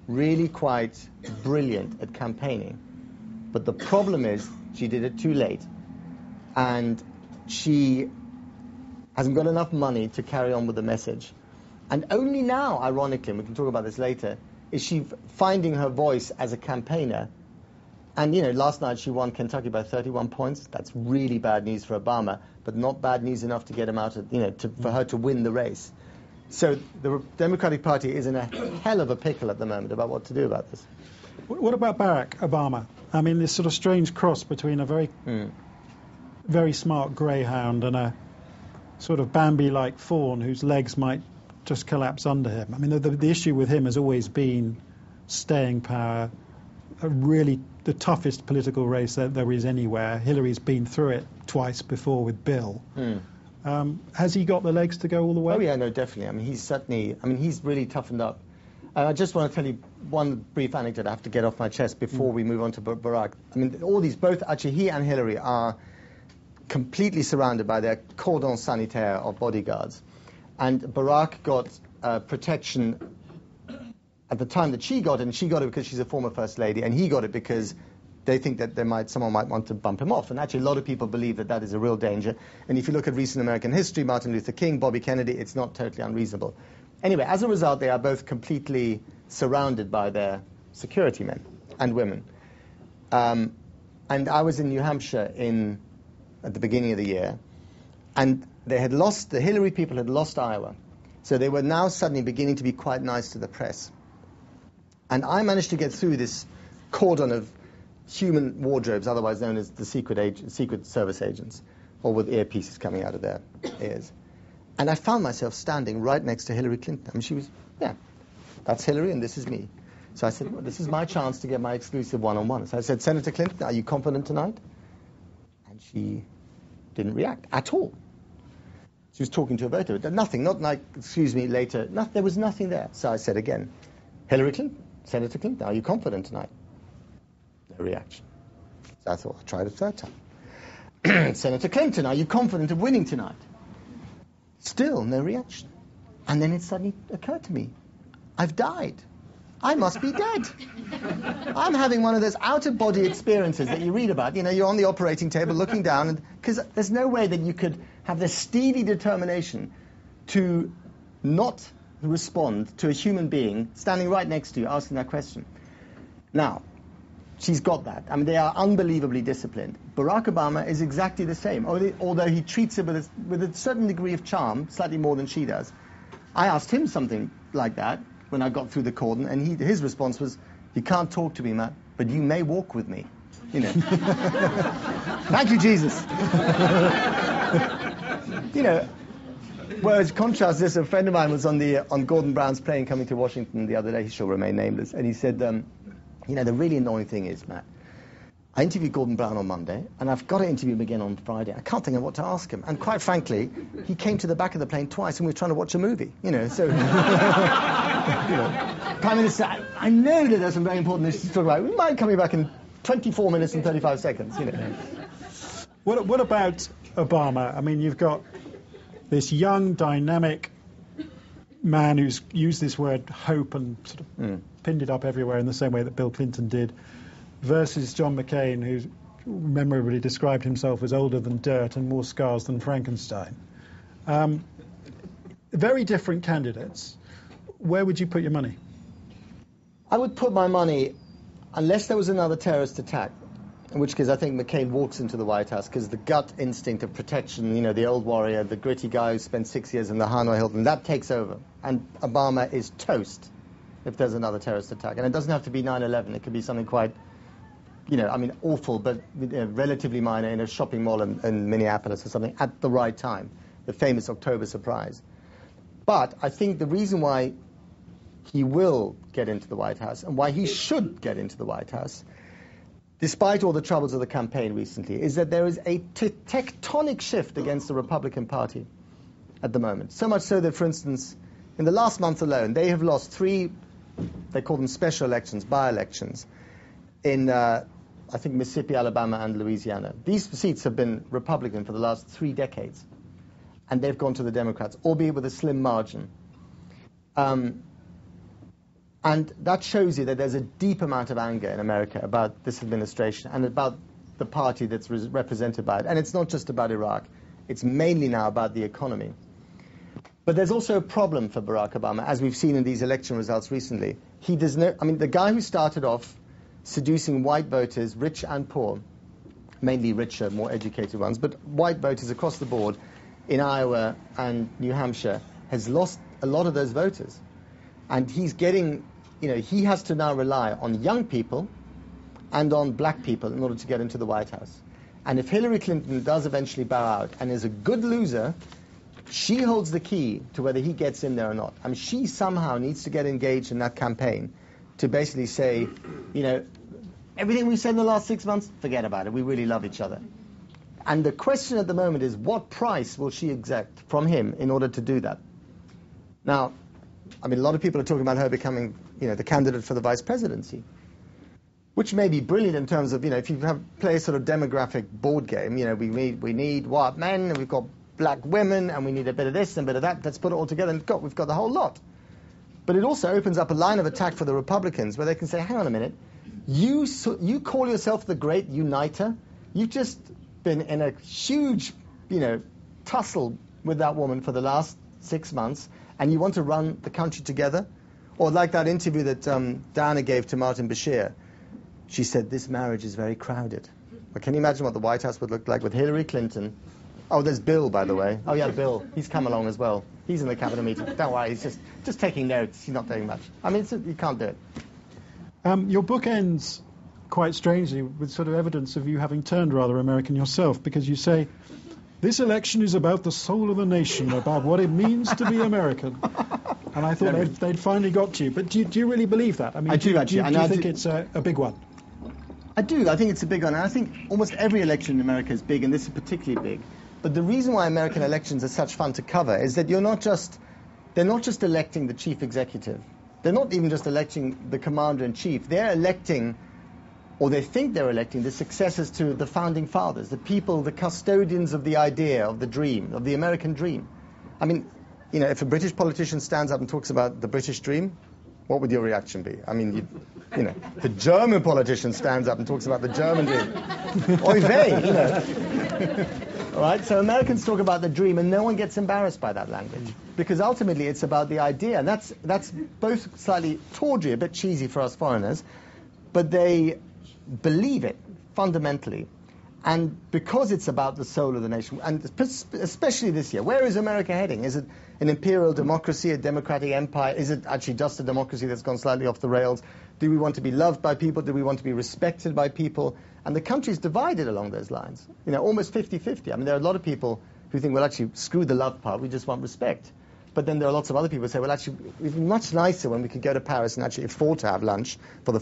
really quite brilliant at campaigning. But the problem is she did it too late, and she hasn't got enough money to carry on with the message. And only now, ironically, and we can talk about this later, is she finding her voice as a campaigner. And, last night she won Kentucky by 31 points. That's really bad news for Obama, but not bad news enough to get him out of, for her to win the race. So the Democratic Party is in a hell of a pickle at the moment about what to do about this. What about Barack Obama? I mean, this sort of strange cross between a very smart greyhound and a sort of Bambi-like fawn whose legs might just collapse under him. I mean, the issue with him has always been staying power, the toughest political race that there is anywhere. Hillary's been through it twice before with Bill. Has he got the legs to go all the way? Oh, yeah, no, definitely. I mean, he's really toughened up. I just want to tell you one brief anecdote I have to get off my chest before we move on to Barack. I mean, all these, both, actually, he and Hillary are completely surrounded by their cordon sanitaire of bodyguards. And Barack got protection at the time that she got it, and she got it because she's a former First Lady, and he got it because they think that someone might want to bump him off. And actually, a lot of people believe that is a real danger. And if you look at recent American history, Martin Luther King, Bobby Kennedy, it's not totally unreasonable. Anyway, as a result, they are both completely surrounded by their security men and women. And I was in New Hampshire at the beginning of the year, and the Hillary people had lost Iowa. So they were now suddenly beginning to be quite nice to the press. And I managed to get through this cordon of human wardrobes, otherwise known as the Secret Service agents, or with earpieces coming out of their ears. And I found myself standing right next to Hillary Clinton. I mean, she was, that's Hillary and this is me. So I said, well, this is my chance to get my exclusive one-on-one. So I said, Senator Clinton, are you confident tonight? And she didn't react at all. She was talking to a voter. Nothing, not like, excuse me, later. There was nothing there. So I said again, Hillary Clinton, Senator Clinton, are you confident tonight? No reaction. So I thought, I'll try it a third time. Senator Clinton, are you confident of winning tonight? Still no reaction. And then it suddenly occurred to me, I've died. I must be dead. I'm having one of those out-of-body experiences that you read about. You're on the operating table looking down, because there's no way that you could have the steely determination to not respond to a human being standing right next to you asking that question. Now, she's got that. I mean, they are unbelievably disciplined. Barack Obama is exactly the same, although he treats it with a certain degree of charm, slightly more than she does. I asked him something like that when I got through the cordon, and his response was, you can't talk to me, Matt, but you may walk with me. Thank you, Jesus. Whereas contrast this, a friend of mine was on Gordon Brown's plane coming to Washington the other day. He shall remain nameless, and he said, the really annoying thing is, Matt, I interviewed Gordon Brown on Monday, and I've got to interview him again on Friday. I can't think of what to ask him. And quite frankly, he came to the back of the plane twice, and we were trying to watch a movie. So, Prime Minister, I know that there's some very important issues to talk about. We might coming back in 24 minutes and 35 seconds. What about Obama? I mean, you've got this young, dynamic man who's used this word hope and sort of pinned it up everywhere in the same way that Bill Clinton did, versus John McCain, who memorably described himself as older than dirt and more scars than Frankenstein. Very different candidates. Where would you put your money? I would put my money, unless there was another terrorist attack, in which case I think McCain walks into the White House, because the gut instinct of protection, the old warrior, the gritty guy who spent 6 years in the Hanoi Hilton, that takes over. And Obama is toast if there's another terrorist attack. And it doesn't have to be 9/11. It could be something quite, awful, but relatively minor in a shopping mall in Minneapolis or something at the right time, the famous October surprise. But I think the reason why he will get into the White House and why he should get into the White House, despite all the troubles of the campaign recently, is that there is a tectonic shift against the Republican Party at the moment. So much so that, for instance, in the last month alone, they have lost 3, they call them special elections, by-elections, in, I think, Mississippi, Alabama, and Louisiana. These seats have been Republican for the last 3 decades, and they've gone to the Democrats, albeit with a slim margin. And that shows you that there's a deep amount of anger in America about this administration and about the party that's represented by it. And it's not just about Iraq. It's mainly now about the economy. But there's also a problem for Barack Obama, as we've seen in these election results recently. He does no, I mean, the guy who started off seducing white voters, rich and poor, mainly richer, more educated ones, but white voters across the board in Iowa and New Hampshire, has lost a lot of those voters. And he's getting, he has to now rely on young people and on black people in order to get into the White House. And if Hillary Clinton does eventually bow out and is a good loser, she holds the key to whether he gets in there or not. I mean, she somehow needs to get engaged in that campaign to basically say, everything we said in the last 6 months, forget about it. We really love each other. And the question at the moment is, what price will she exact from him in order to do that? Now, I mean, a lot of people are talking about her becoming, the candidate for the vice presidency, which may be brilliant in terms of, if you play a sort of demographic board game, we need white men, and we've got black women, and we need a bit of this and a bit of that. Let's put it all together, and we've got the whole lot. But it also opens up a line of attack for the Republicans, where they can say, hang on a minute, you call yourself the great uniter. You've just been in a huge, tussle with that woman for the last 6 months, and you want to run the country together? Or like that interview that Diana gave to Martin Bashir. She said, this marriage is very crowded. But can you imagine what the White House would look like with Hillary Clinton? Oh, there's Bill, by the way. Oh, yeah, Bill. He's come along as well. He's in the cabinet meeting. Don't worry, he's just taking notes. He's not doing much. I mean, you can't do it. Your book ends quite strangely with sort of evidence of you having turned rather American yourself, because you say, this election is about the soul of the nation, about what it means to be American. And I thought they'd finally got to you. But do you really believe that? I mean, I do, actually. Do you think it's a big one? I do. I think it's a big one. And I think almost every election in America is big, and this is particularly big. But the reason why American elections are such fun to cover is that they're not just electing the chief executive. They're not even just electing the commander-in-chief. They're electing, or they think they're electing, the successors to the founding fathers, the people, the custodians of the idea, of the dream, of the American dream. I mean, if a British politician stands up and talks about the British dream, what would your reaction be? I mean, the German politician stands up and talks about the German dream. Oy vey, All right, so Americans talk about the dream, and no one gets embarrassed by that language, because ultimately it's about the idea, and that's both slightly tawdry, a bit cheesy for us foreigners, but they believe it fundamentally. And because it's about the soul of the nation, and especially this year, where is America heading? Is it an imperial democracy, a democratic empire? Is it actually just a democracy that's gone slightly off the rails? Do we want to be loved by people? Do we want to be respected by people? And the country's divided along those lines, almost 50-50. I mean, there are a lot of people who think, well, actually, screw the love part, we just want respect. But then there are lots of other people who say, well, actually, it would be much nicer when we could go to Paris and actually afford to have lunch in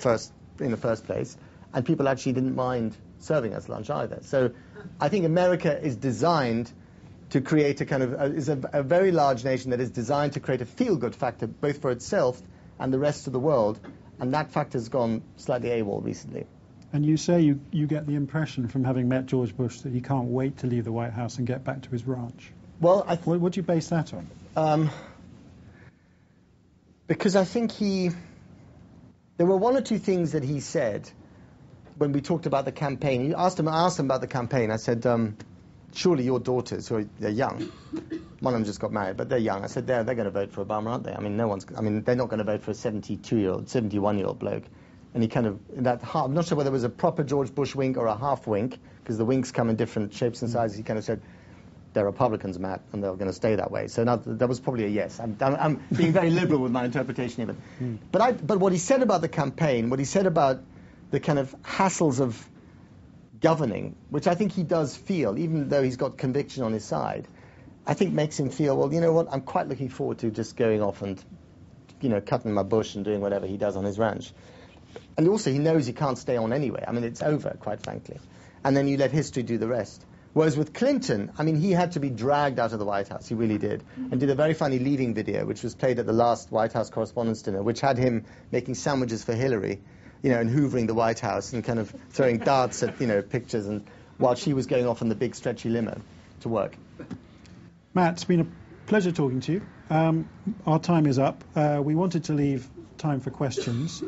the first place. And people actually didn't mind serving us lunch either. So I think America is designed to create is a very large nation that is designed to create a feel-good factor, both for itself and the rest of the world. And that factor's gone slightly AWOL recently. And you say you get the impression from having met George Bush that he can't wait to leave the White House and get back to his ranch. Well, what do you base that on? Because I think there were one or two things that he said when we talked about the campaign. I asked him about the campaign. I said, surely your daughters, they're young, one of them just got married, but they're young. I said, they're going to vote for Obama, aren't they? I mean, they're not going to vote for a 71-year-old bloke. And he I'm not sure whether it was a proper George Bush wink or a half wink, because the winks come in different shapes and sizes. He kind of said, they're Republicans, Matt, and they're going to stay that way. So now that was probably a yes. I'm being very liberal with my interpretation of it. But what he said about the campaign, what he said about the kind of hassles of governing, which I think he does feel, even though he's got conviction on his side, I think makes him feel, well, you know what, I'm quite looking forward to just going off and, cutting my bush and doing whatever he does on his ranch. And also, he knows he can't stay on anyway. I mean, it's over, quite frankly. And then you let history do the rest. Whereas with Clinton, I mean, he had to be dragged out of the White House. He really did. And did a very funny leaving video, which was played at the last White House Correspondents' Dinner, which had him making sandwiches for Hillary, and hoovering the White House and kind of throwing darts at, pictures, and while she was going off in the big stretchy limo to work. Matt, it's been a pleasure talking to you. Our time is up. We wanted to leave time for questions.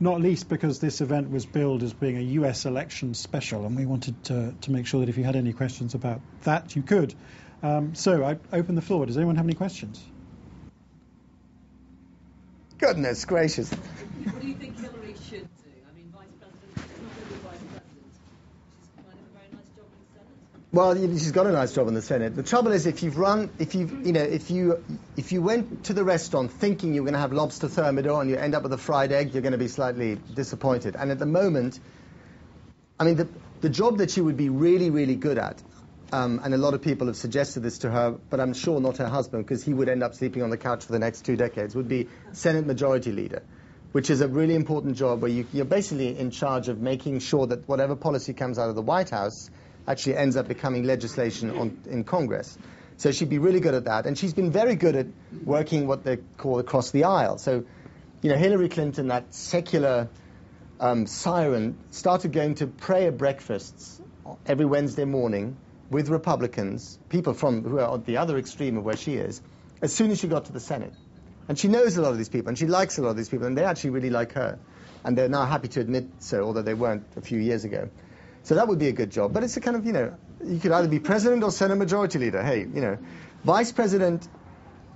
not least because this event was billed as being a US election special, and we wanted to make sure that if you had any questions about that, you could. So I open the floor. Does anyone have any questions? Goodness gracious. What do you think Hillary should do? I mean, Vice President, she's not going to be Vice President. She's kind of a very nice job in the Senate. Well, she's got a nice job in the Senate. The trouble is, if you went to the restaurant thinking you were going to have lobster thermidor and you end up with a fried egg, you're going to be slightly disappointed. And at the moment, I mean, the job that she would be really, really good at, and a lot of people have suggested this to her, but I'm sure not her husband, because he would end up sleeping on the couch for the next 2 decades, would be Senate Majority Leader, which is a really important job where you're basically in charge of making sure that whatever policy comes out of the White House actually ends up becoming legislation in Congress. So she'd be really good at that. And she's been very good at working what they call across the aisle. So, Hillary Clinton, that secular siren, started going to prayer breakfasts every Wednesday morning with Republicans, people who are at the other extreme of where she is, as soon as she got to the Senate. And she knows a lot of these people, and she likes a lot of these people, and they actually really like her. And they're now happy to admit so, although they weren't a few years ago. So that would be a good job. But it's a kind of, you could either be president or Senate Majority Leader. Hey, Vice President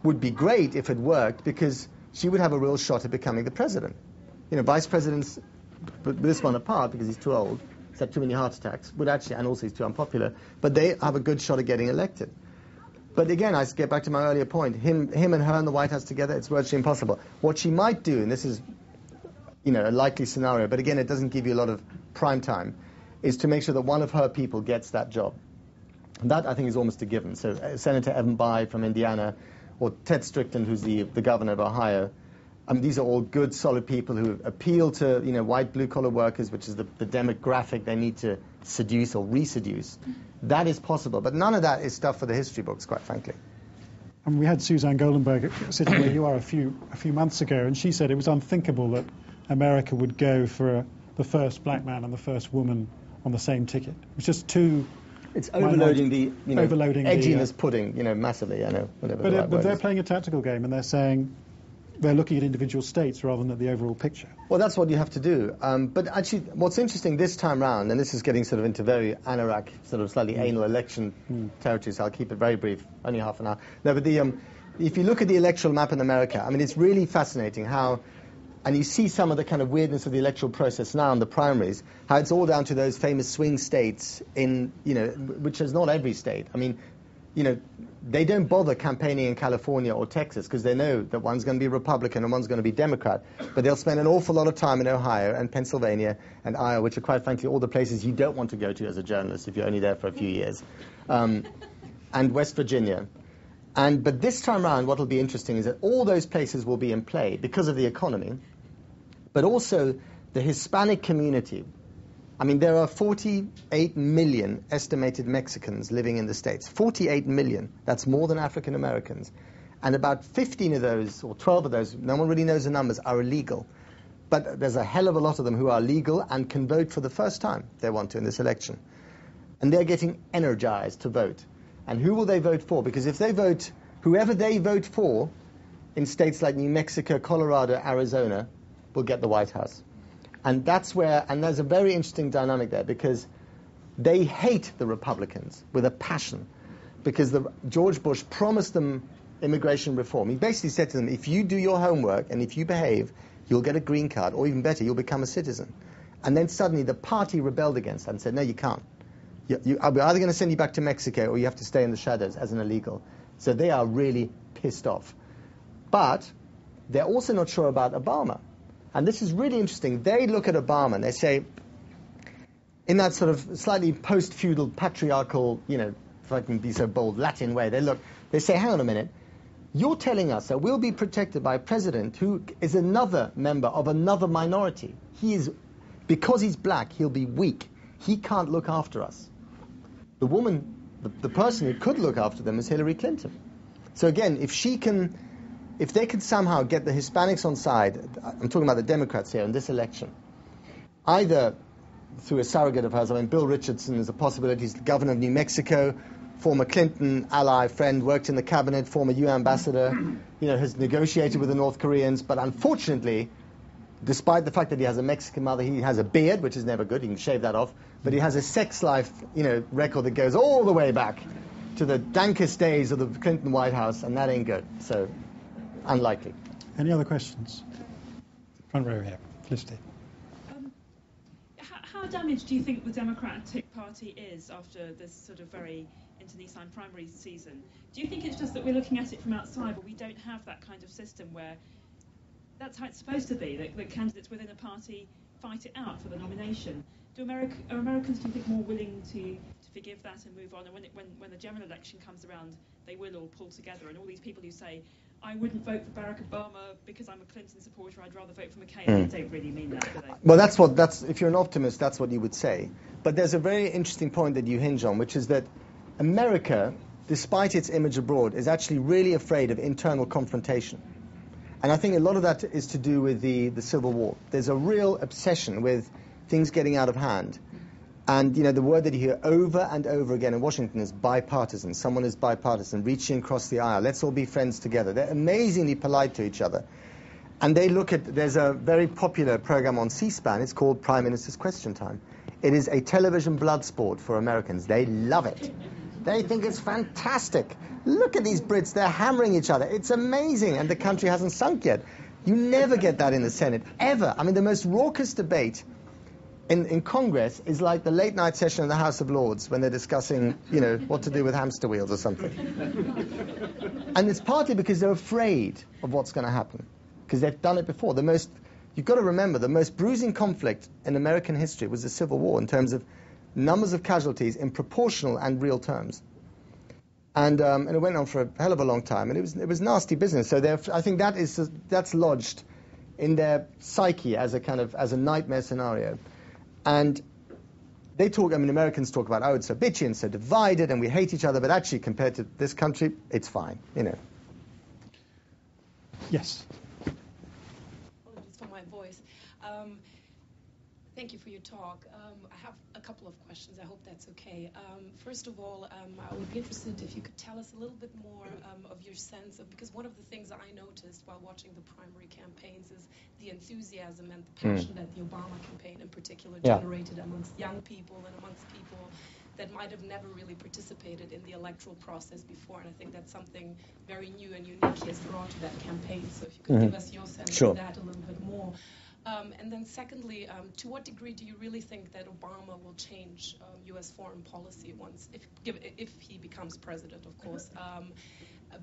would be great if it worked, because she would have a real shot at becoming the president. Vice Presidents, but this one apart, because he's too old, he's had too many heart attacks, and also he's too unpopular, but they have a good shot at getting elected. But again, I get back to my earlier point, him and her in the White House together, it's virtually impossible. What she might do, and this is a likely scenario, but again, it doesn't give you a lot of prime time, is to make sure that one of her people gets that job. And that, I think, is almost a given. So Senator Evan Bayh from Indiana, or Ted Strickland, who's the governor of Ohio, these are all good, solid people who appeal to white, blue-collar workers, which is the demographic they need to seduce or reseduce. That is possible, but none of that is stuff for the history books, quite frankly. And we had Suzanne Goldenberg sitting where you are a few months ago, and she said it was unthinkable that America would go for the first black man and the first woman on the same ticket. It was just too... It's overloading the edginess the, pudding, massively, I know. But they're playing a tactical game, and they're saying they're looking at individual states rather than at the overall picture. Well, that's what you have to do. But actually, what's interesting this time round, and this is getting sort of into very anorak, sort of slightly anal election territory, so I'll keep it very brief, only half an hour. No, but if you look at the electoral map in America, it's really fascinating how, and you see some of the kind of weirdness of the electoral process now in the primaries, how it's all down to those famous swing states which is not every state. They don't bother campaigning in California or Texas because they know that one's going to be Republican and one's going to be Democrat. But they'll spend an awful lot of time in Ohio and Pennsylvania and Iowa, which are quite frankly all the places you don't want to go to as a journalist if you're only there for a few years, and West Virginia. But this time around, what will be interesting is that all those places will be in play because of the economy, but also the Hispanic community. There are 48 million estimated Mexicans living in the States. 48 million. That's more than African Americans. And about 15 of those, or 12 of those, no one really knows the numbers, are illegal. But there's a hell of a lot of them who are legal and can vote for the first time they want to in this election. And they're getting energized to vote. And who will they vote for? Because if they vote, whoever they vote for in states like New Mexico, Colorado, Arizona, will get the White House. And that's where, and there's a very interesting dynamic there, because they hate the Republicans with a passion, because George Bush promised them immigration reform. He basically said to them, if you do your homework and if you behave, you'll get a green card, or even better, you'll become a citizen. And then suddenly the party rebelled against that and said, no, you can't. We're either going to send you back to Mexico or you have to stay in the shadows as an illegal. So they are really pissed off. But they're also not sure about Obama. And this is really interesting. They look at Obama and they say, in that sort of slightly post-feudal, patriarchal, if I can be so bold, Latin way, they say, hang on a minute, you're telling us that we'll be protected by a president who is another member of another minority. Because he's black, he'll be weak. He can't look after us. The person who could look after them is Hillary Clinton. So again, if they could somehow get the Hispanics on side, I'm talking about the Democrats here in this election, either through a surrogate of hers, Bill Richardson is a possibility, he's the governor of New Mexico, former Clinton ally, friend, worked in the cabinet, former UN ambassador, has negotiated with the North Koreans, but unfortunately despite the fact that he has a Mexican mother, he has a beard, which is never good. He can shave that off. But he has a sex life, record that goes all the way back to the dankest days of the Clinton White House, and that ain't good. So, unlikely. Any other questions? Front row here. Felicity. How damaged do you think the Democratic Party is after this sort of very internecine primary season? Do you think it's just that we're looking at it from outside, but we don't have that kind of system where that's how it's supposed to be, that candidates within a party fight it out for the nomination? Are Americans, do you think, more willing to forgive that and move on? And when the general election comes around, they will all pull together, and all these people who say, I wouldn't vote for Barack Obama because I'm a Clinton supporter, I'd rather vote for McCain. They don't really mean that, do they? Well, if you're an optimist, that's what you would say. But there's a very interesting point that you hinge on, which is that America, despite its image abroad, is actually really afraid of internal confrontation. And I think a lot of that is to do with the Civil War. There's a real obsession with things getting out of hand. And, the word that you hear over and over again in Washington is bipartisan. Someone is bipartisan, reaching across the aisle. Let's all be friends together. They're amazingly polite to each other. And they there's a very popular program on C-SPAN. It's called Prime Minister's Question Time. It is a television blood sport for Americans. They love it. They think it's fantastic. Look at these Brits. They're hammering each other. It's amazing. And the country hasn't sunk yet. You never get that in the Senate, ever. I mean, the most raucous debate in Congress is like the late night session in the House of Lords when they're discussing, what to do with hamster wheels or something. And it's partly because they're afraid of what's going to happen, because they've done it before. You've got to remember, the most bruising conflict in American history was the Civil War in terms of numbers of casualties in proportional and real terms. And it went on for a hell of a long time, and it was nasty business. So I think that's lodged in their psyche as a nightmare scenario. And Americans talk about, it's so bitchy and so divided and we hate each other, but actually compared to this country, it's fine, Yes. Apologies for my voice. Thank you for your talk. I have a couple of questions. I hope that's okay. First of all, I would be interested if you could tell us a little bit more of your sense of, because one of the things I noticed while watching the primary campaigns is the enthusiasm and the passion that the Obama campaign in particular generated amongst young people and amongst people that might have never really participated in the electoral process before. And I think that's something very new and unique he has brought to that campaign. So if you could give us your sense of that a little bit more. And then secondly, to what degree do you really think that Obama will change U.S. foreign policy if he becomes president, of course,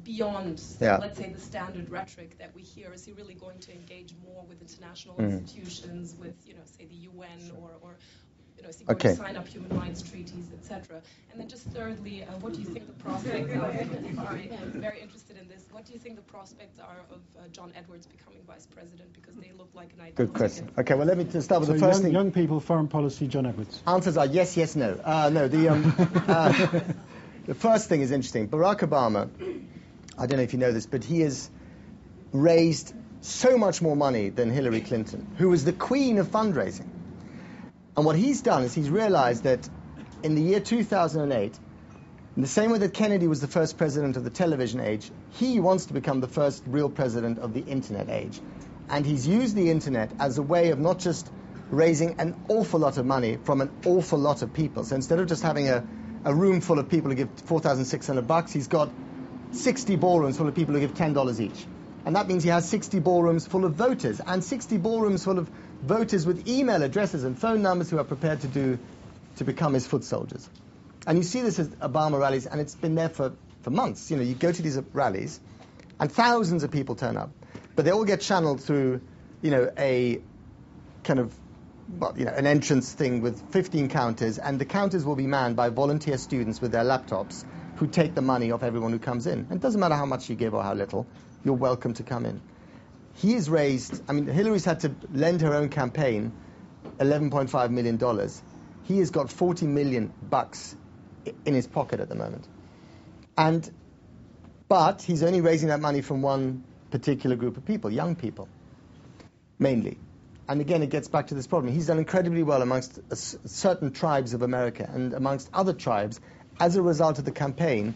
beyond, let's say, the standard rhetoric that we hear? Is he really going to engage more with international institutions, with, say, the UN, or is he going to sign up human rights treaties, etc.? And then just thirdly, what do you think the prospects are? I'm very interested in this. What do you think the prospects are of John Edwards becoming vice president? Because they look like an ideal Good question. ticket. Okay, well, let me just start with the first thing. Young people, foreign policy, John Edwards. Answers are yes, yes, no. No, the first thing is interesting. Barack Obama, I don't know if you know this, but he has raised so much more money than Hillary Clinton, who was the queen of fundraising. And what he's done is he's realized that in the year 2008, in the same way that Kennedy was the first president of the television age, he wants to become the first real president of the internet age. And he's used the internet as a way of not just raising an awful lot of money from an awful lot of people. So instead of just having a room full of people who give $4,600, he's got 60 ballrooms full of people who give $10 each. And that means he has 60 ballrooms full of voters, and 60 ballrooms full of voters with email addresses and phone numbers who are prepared to become his foot soldiers. And you see this at Obama rallies, and it's been there for months. You go to these rallies, and thousands of people turn up. But they all get channeled through, a kind of, an entrance thing with 15 counters, and the counters will be manned by volunteer students with their laptops who take the money off everyone who comes in. And it doesn't matter how much you give or how little, you're welcome to come in. He has raised, Hillary's had to lend her own campaign $11.5 million. He has got $40 million in his pocket at the moment. But he's only raising that money from one particular group of people, young people, mainly. And again, it gets back to this problem. He's done incredibly well amongst certain tribes of America, and amongst other tribes, as a result of the campaign,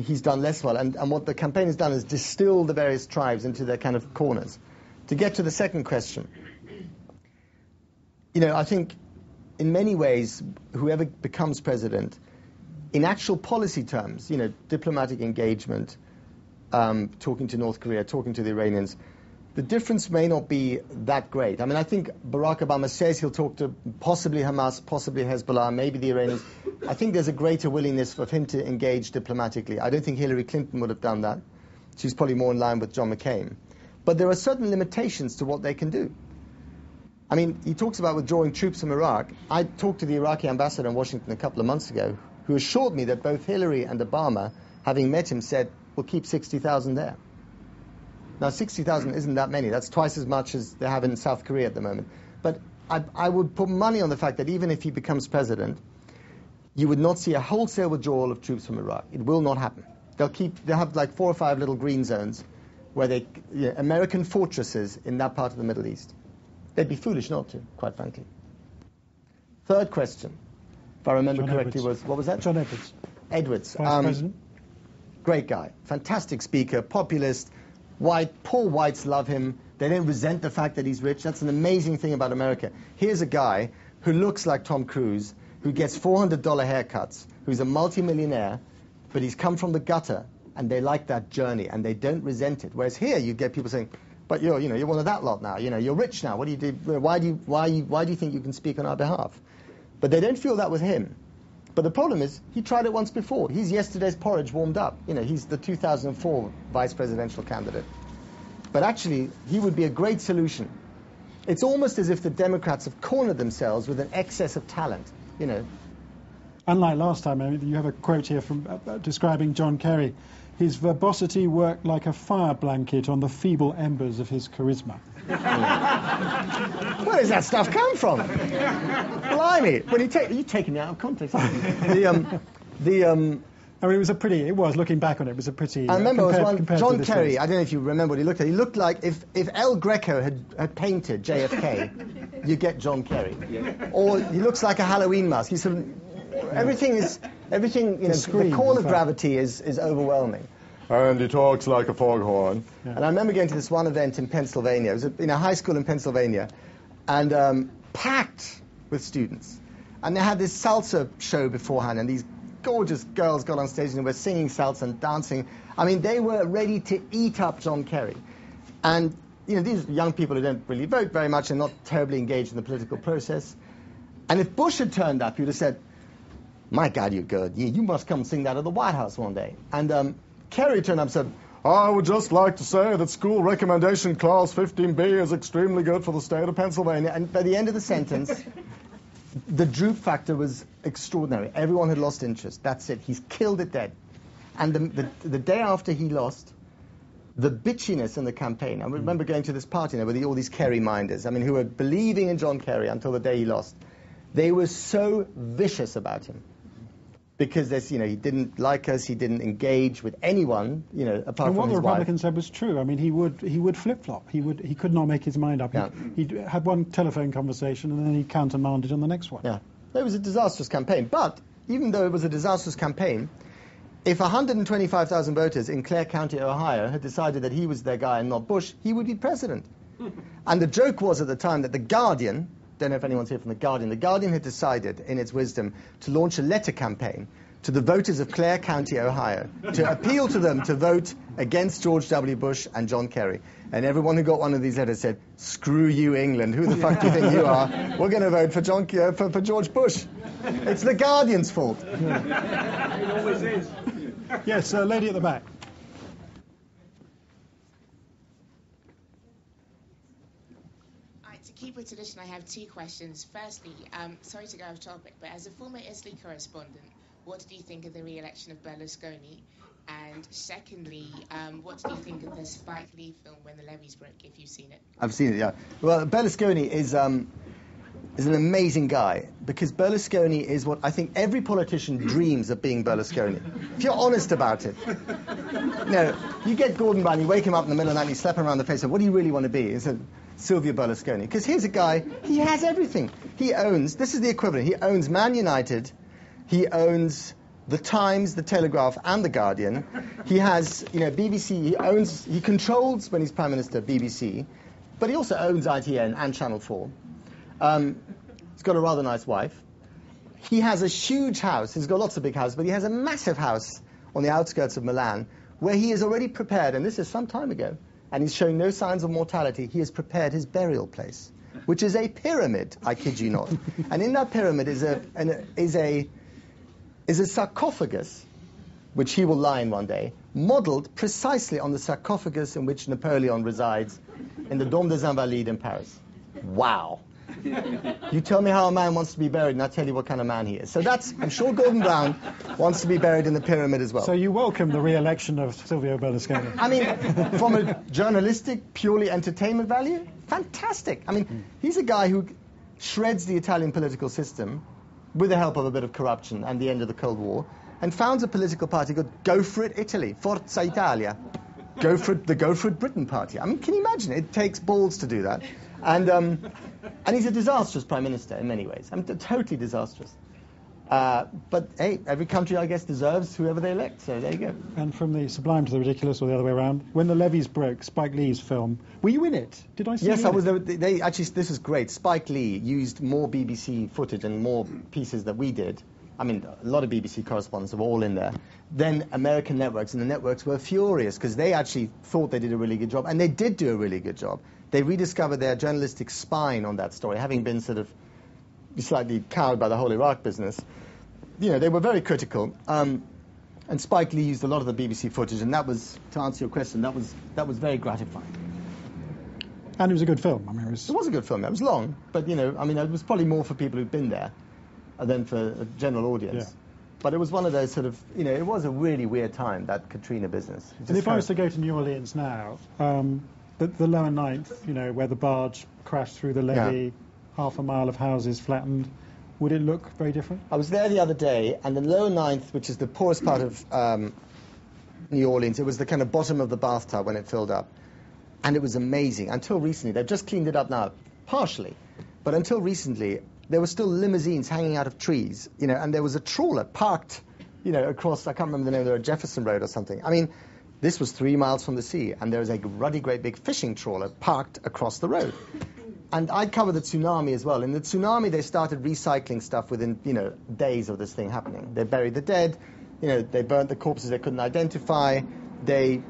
he's done less well. And what the campaign has done is distill the various tribes into their kind of corners. To get to the second question, I think in many ways, whoever becomes president, in actual policy terms, diplomatic engagement, talking to North Korea, talking to the Iranians, the difference may not be that great. I think Barack Obama says he'll talk to possibly Hamas, possibly Hezbollah, maybe the Iranians. I think there's a greater willingness for him to engage diplomatically. I don't think Hillary Clinton would have done that. She's probably more in line with John McCain. But there are certain limitations to what they can do. He talks about withdrawing troops from Iraq. I talked to the Iraqi ambassador in Washington a couple of months ago, who assured me that both Hillary and Obama, having met him, said, we'll keep 60,000 there. Now, 60,000 isn't that many. That's twice as much as they have in South Korea at the moment. But I would put money on the fact that even if he becomes president, you would not see a wholesale withdrawal of troops from Iraq. It will not happen. They'll have like 4 or 5 little green zones where American fortresses in that part of the Middle East. They'd be foolish not to, quite frankly. Third question, if I remember correctly, was, what was that? John Edwards. Edwards. Vice President. Great guy. Fantastic speaker, populist. Poor whites love him. They don't resent the fact that he's rich. That's an amazing thing about America. Here's a guy who looks like Tom Cruise, who gets $400 haircuts, who's a multimillionaire, but he's come from the gutter, and they like that journey, and they don't resent it. Whereas here, you get people saying, but you're one of that lot now. You're rich now. What do you do? Why do you think you can speak on our behalf? But they don't feel that with him. But the problem is, he tried it once before. He's yesterday's porridge warmed up. He's the 2004 vice presidential candidate. But actually, he would be a great solution. It's almost as if the Democrats have cornered themselves with an excess of talent, Unlike last time, you have a quote here from describing John Kerry. His verbosity worked like a fire blanket on the feeble embers of his charisma. Where does that stuff come from? Blimey! You're taking it out of context, aren't you? It was, looking back on it, it was a pretty... I remember it was one, John Kerry, I don't know if you remember what he looked like. He looked like if El Greco had painted JFK, you get John Kerry. Yeah. Or he looks like a Halloween mask. He's sort of... Everything, the call of gravity is overwhelming. And he talks like a foghorn. Yeah. And I remember going to this one event in Pennsylvania. It was in a high school in Pennsylvania, and packed with students. And they had this salsa show beforehand, and these gorgeous girls got on stage and were singing salsa and dancing. They were ready to eat up John Kerry. And, these young people who don't really vote very much and not terribly engaged in the political process. And if Bush had turned up, you'd have said, my God, you're good. You must come sing that at the White House one day. And Kerry turned up and said, I would just like to say that school recommendation clause 15B is extremely good for the state of Pennsylvania. And by the end of the sentence, the droop factor was extraordinary. Everyone had lost interest. That's it. He's killed it dead. And the day after he lost, the bitchiness in the campaign. I remember going to this party with all these Kerry-minders, who were believing in John Kerry until the day he lost. They were so vicious about him. Because he didn't like us, he didn't engage with anyone, apart from his wife. And what the Republicans said was true. He would flip-flop. He could not make his mind up. Yeah. He had one telephone conversation and then he countermanded on the next one. Yeah, it was a disastrous campaign. But even though it was a disastrous campaign, if 125,000 voters in Clare County, Ohio, had decided that he was their guy and not Bush, he would be president. And the joke was at the time that The Guardian, don't know if anyone's here from The Guardian had decided, in its wisdom, to launch a letter campaign to the voters of Clare County, Ohio, to appeal to them to vote against George W. Bush and John Kerry. And everyone who got one of these letters said, screw you, England. Who the fuck do you think you are? We're going to vote for for George Bush. It's The Guardian's fault. It always is. Yes, lady at the back. Keep with tradition, I have 2 questions. Firstly, sorry to go off topic, but as a former Italy correspondent, what did you think of the re-election of Berlusconi? And secondly, what did you think of the Spike Lee film When the Levees Broke, if you've seen it? I've seen it, yeah. Well, Berlusconi is an amazing guy, because Berlusconi is what I think every politician dreams of being Berlusconi. If you're honest about it. You get Gordon Brown, you wake him up in the middle of the night, and you slap him around the face, and what do you really want to be? He said, Silvio Berlusconi. Because here's a guy, he has everything. This is the equivalent, he owns Man United, he owns The Times, The Telegraph, and The Guardian. He has, BBC, he controls, when he's Prime Minister, BBC. but he also owns ITN and Channel 4. He's got a rather nice wife. He has a huge house. He's got lots of big houses, but he has a massive house on the outskirts of Milan where he is already prepared, and this is some time ago, and he's showing no signs of mortality. He has prepared his burial place, which is a pyramid, I kid you not. And in that pyramid is a sarcophagus, which he will lie in one day, modeled precisely on the sarcophagus in which Napoleon resides in the Dôme des Invalides in Paris. Wow. You tell me how a man wants to be buried, and I'll tell you what kind of man he is. So I'm sure Gordon Brown wants to be buried in the pyramid as well. So you welcome the re-election of Silvio Berlusconi? I mean, from a journalistic, purely entertainment value, fantastic. I mean, he's a guy who shreds the Italian political system with the help of a bit of corruption and the end of the Cold War, and founds a political party called Go For It Italy, Forza Italia. Go for it Britain party. I mean, can you imagine? It takes balls to do that. And he's a disastrous prime minister in many ways. I mean, totally disastrous. But hey, every country, I guess, deserves whoever they elect. So there you go. And from the sublime to the ridiculous, or the other way around, when the levees broke, Spike Lee's film, were you in it? Did I see? Yes, I was. Actually, this is great. Spike Lee used more BBC footage and more pieces that we did. I mean, a lot of BBC correspondents are all in there. Then American networks, and the networks were furious because they actually thought they did a really good job, and they did do a really good job. They rediscovered their journalistic spine on that story, having been sort of slightly cowed by the whole Iraq business. You know, they were very critical. And Spike Lee used a lot of the BBC footage, and that was, to answer your question, that was very gratifying. And it was a good film. I mean, it was a good film. It was long, but you know, I mean, it was probably more for people who'd been there than for a general audience. Yeah. But it was one of those sort of, you know, it was a really weird time, that Katrina business. And if I was to go to New Orleans now, the lower ninth, you know, where the barge crashed through the levee, half a mile of houses flattened, would it look very different? I was there the other day, and the lower ninth, which is the poorest part of New Orleans, it was the kind of bottom of the bathtub when it filled up. And it was amazing. Until recently, they've just cleaned it up now, partially. But until recently, there were still limousines hanging out of trees, you know, and there was a trawler parked, you know, across, I can't remember the name, there, Jefferson Road or something. I mean, this was 3 miles from the sea, and there was a ruddy, great big fishing trawler parked across the road. And I covered the tsunami as well. In the tsunami, they started recycling stuff within, you know, days of this thing happening. They buried the dead, you know, they burnt the corpses they couldn't identify, they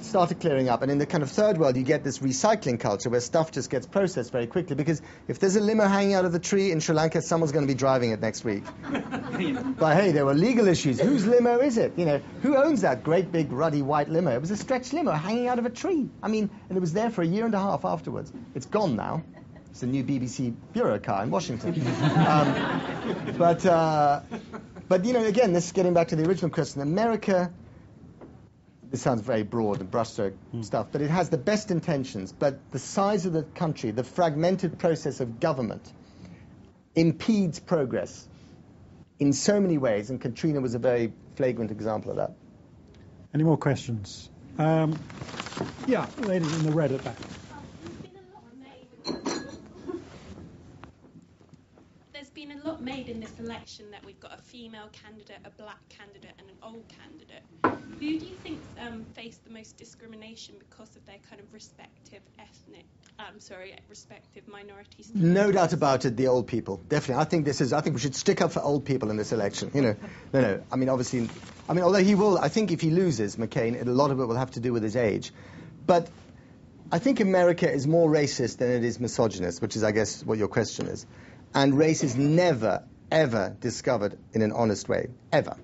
started clearing up. And in the kind of third world, you get this recycling culture where stuff just gets processed very quickly, because if there's a limo hanging out of the tree in Sri Lanka, someone's going to be driving it next week. But hey, there were legal issues. Whose limo is it? You know, who owns that great big ruddy white limo? It was a stretch limo hanging out of a tree. I mean, and it was there for a year and a half afterwards. It's gone now. It's a new BBC bureau car in Washington. But you know, again, this is getting back to the original question. America, this sounds very broad and brushstroke stuff, but it has the best intentions, but the size of the country, the fragmented process of government, impedes progress in so many ways, and Katrina was a very flagrant example of that. Any more questions? Yeah, lady in the red at back. There's been a lot made in this election that we've got a female candidate, a black candidate, and an old candidate. Who do you think face the most discrimination because of their kind of respective respective minorities? No doubt about it, the old people, definitely. I think we should stick up for old people in this election. You know, no. I mean, obviously, although he will, I think if he loses, McCain, a lot of it will have to do with his age. But I think America is more racist than it is misogynist, which is, I guess, what your question is. And race is never, ever discovered in an honest way, ever.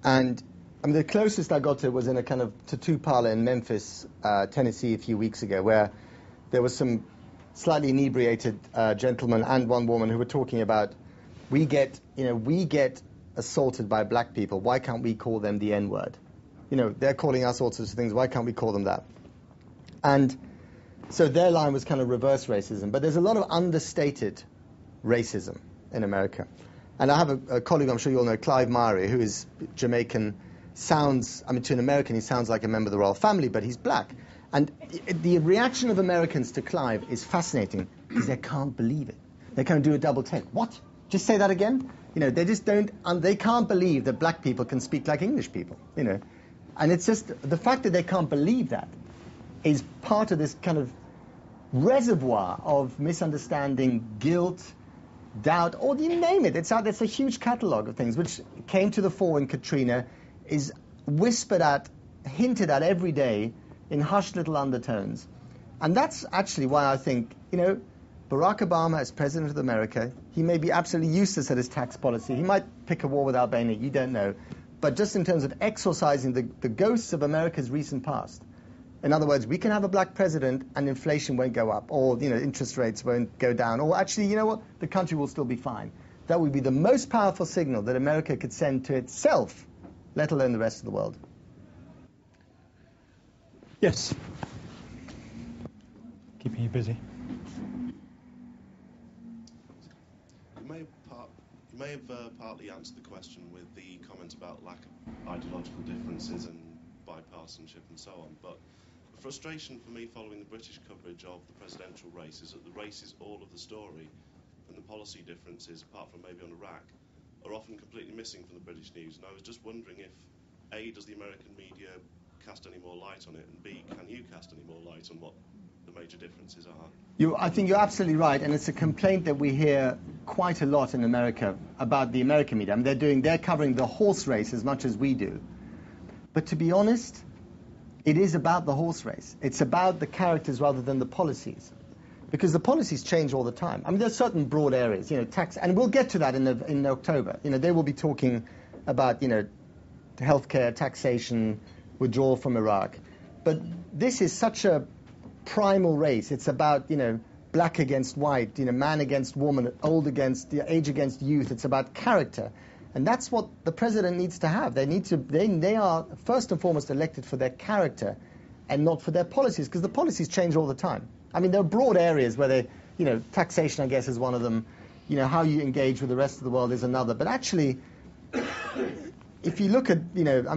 And I mean, the closest I got to it was in a kind of tattoo parlor in Memphis, Tennessee, a few weeks ago, where there was some slightly inebriated gentleman and one woman who were talking about, we get assaulted by black people. Why can't we call them the N-word? You know, they're calling us all sorts of things. Why can't we call them that? And so their line was kind of reverse racism. But there's a lot of understated racism in America. And I have a colleague, I'm sure you all know, Clive Murray, who is Jamaican, to an American, he sounds like a member of the royal family, but he's black. And the reaction of Americans to Clive is fascinating, because they can't believe it. They kind of do a double take. What? Just say that again? You know, they just don't, they can't believe that black people can speak like English people, you know. And it's just, the fact that they can't believe that is part of this kind of reservoir of misunderstanding, guilt, doubt, or you name it. It's a huge catalogue of things which came to the fore in Katrina, is whispered at, hinted at every day in hushed little undertones. And that's actually why I think, Barack Obama as President of America, he may be absolutely useless at his tax policy. He might pick a war with Albania, you don't know. But just in terms of exorcising the ghosts of America's recent past. In other words, we can have a black president and inflation won't go up, or interest rates won't go down, or actually, you know what, the country will still be fine. That would be the most powerful signal that America could send to itself, let alone the rest of the world. Yes. Keeping you busy. You may have partly answered the question with the comment about lack of ideological differences and bipartisanship and so on, but the frustration for me following the British coverage of the presidential race is that the race is all of the story, and the policy differences, apart from maybe on Iraq, are often completely missing from the British news. And I was just wondering if, A, does the American media cast any more light on it, and B, can you cast any more light on what the major differences are? I think you're absolutely right, and it's a complaint that we hear quite a lot in America about the American media. I mean, they're covering the horse race as much as we do. But to be honest, it is about the horse race. It's about the characters rather than the policies. Because the policies change all the time. I mean, there's certain broad areas, tax, and we'll get to that in October. They will be talking about, healthcare, taxation, withdrawal from Iraq. But this is such a primal race. It's about, black against white, man against woman, age against youth. It's about character. And that's what the president needs to have. They are first and foremost elected for their character and not for their policies, because the policies change all the time. I mean, there are broad areas where taxation, I guess, is one of them. How you engage with the rest of the world is another. But actually, if you look at,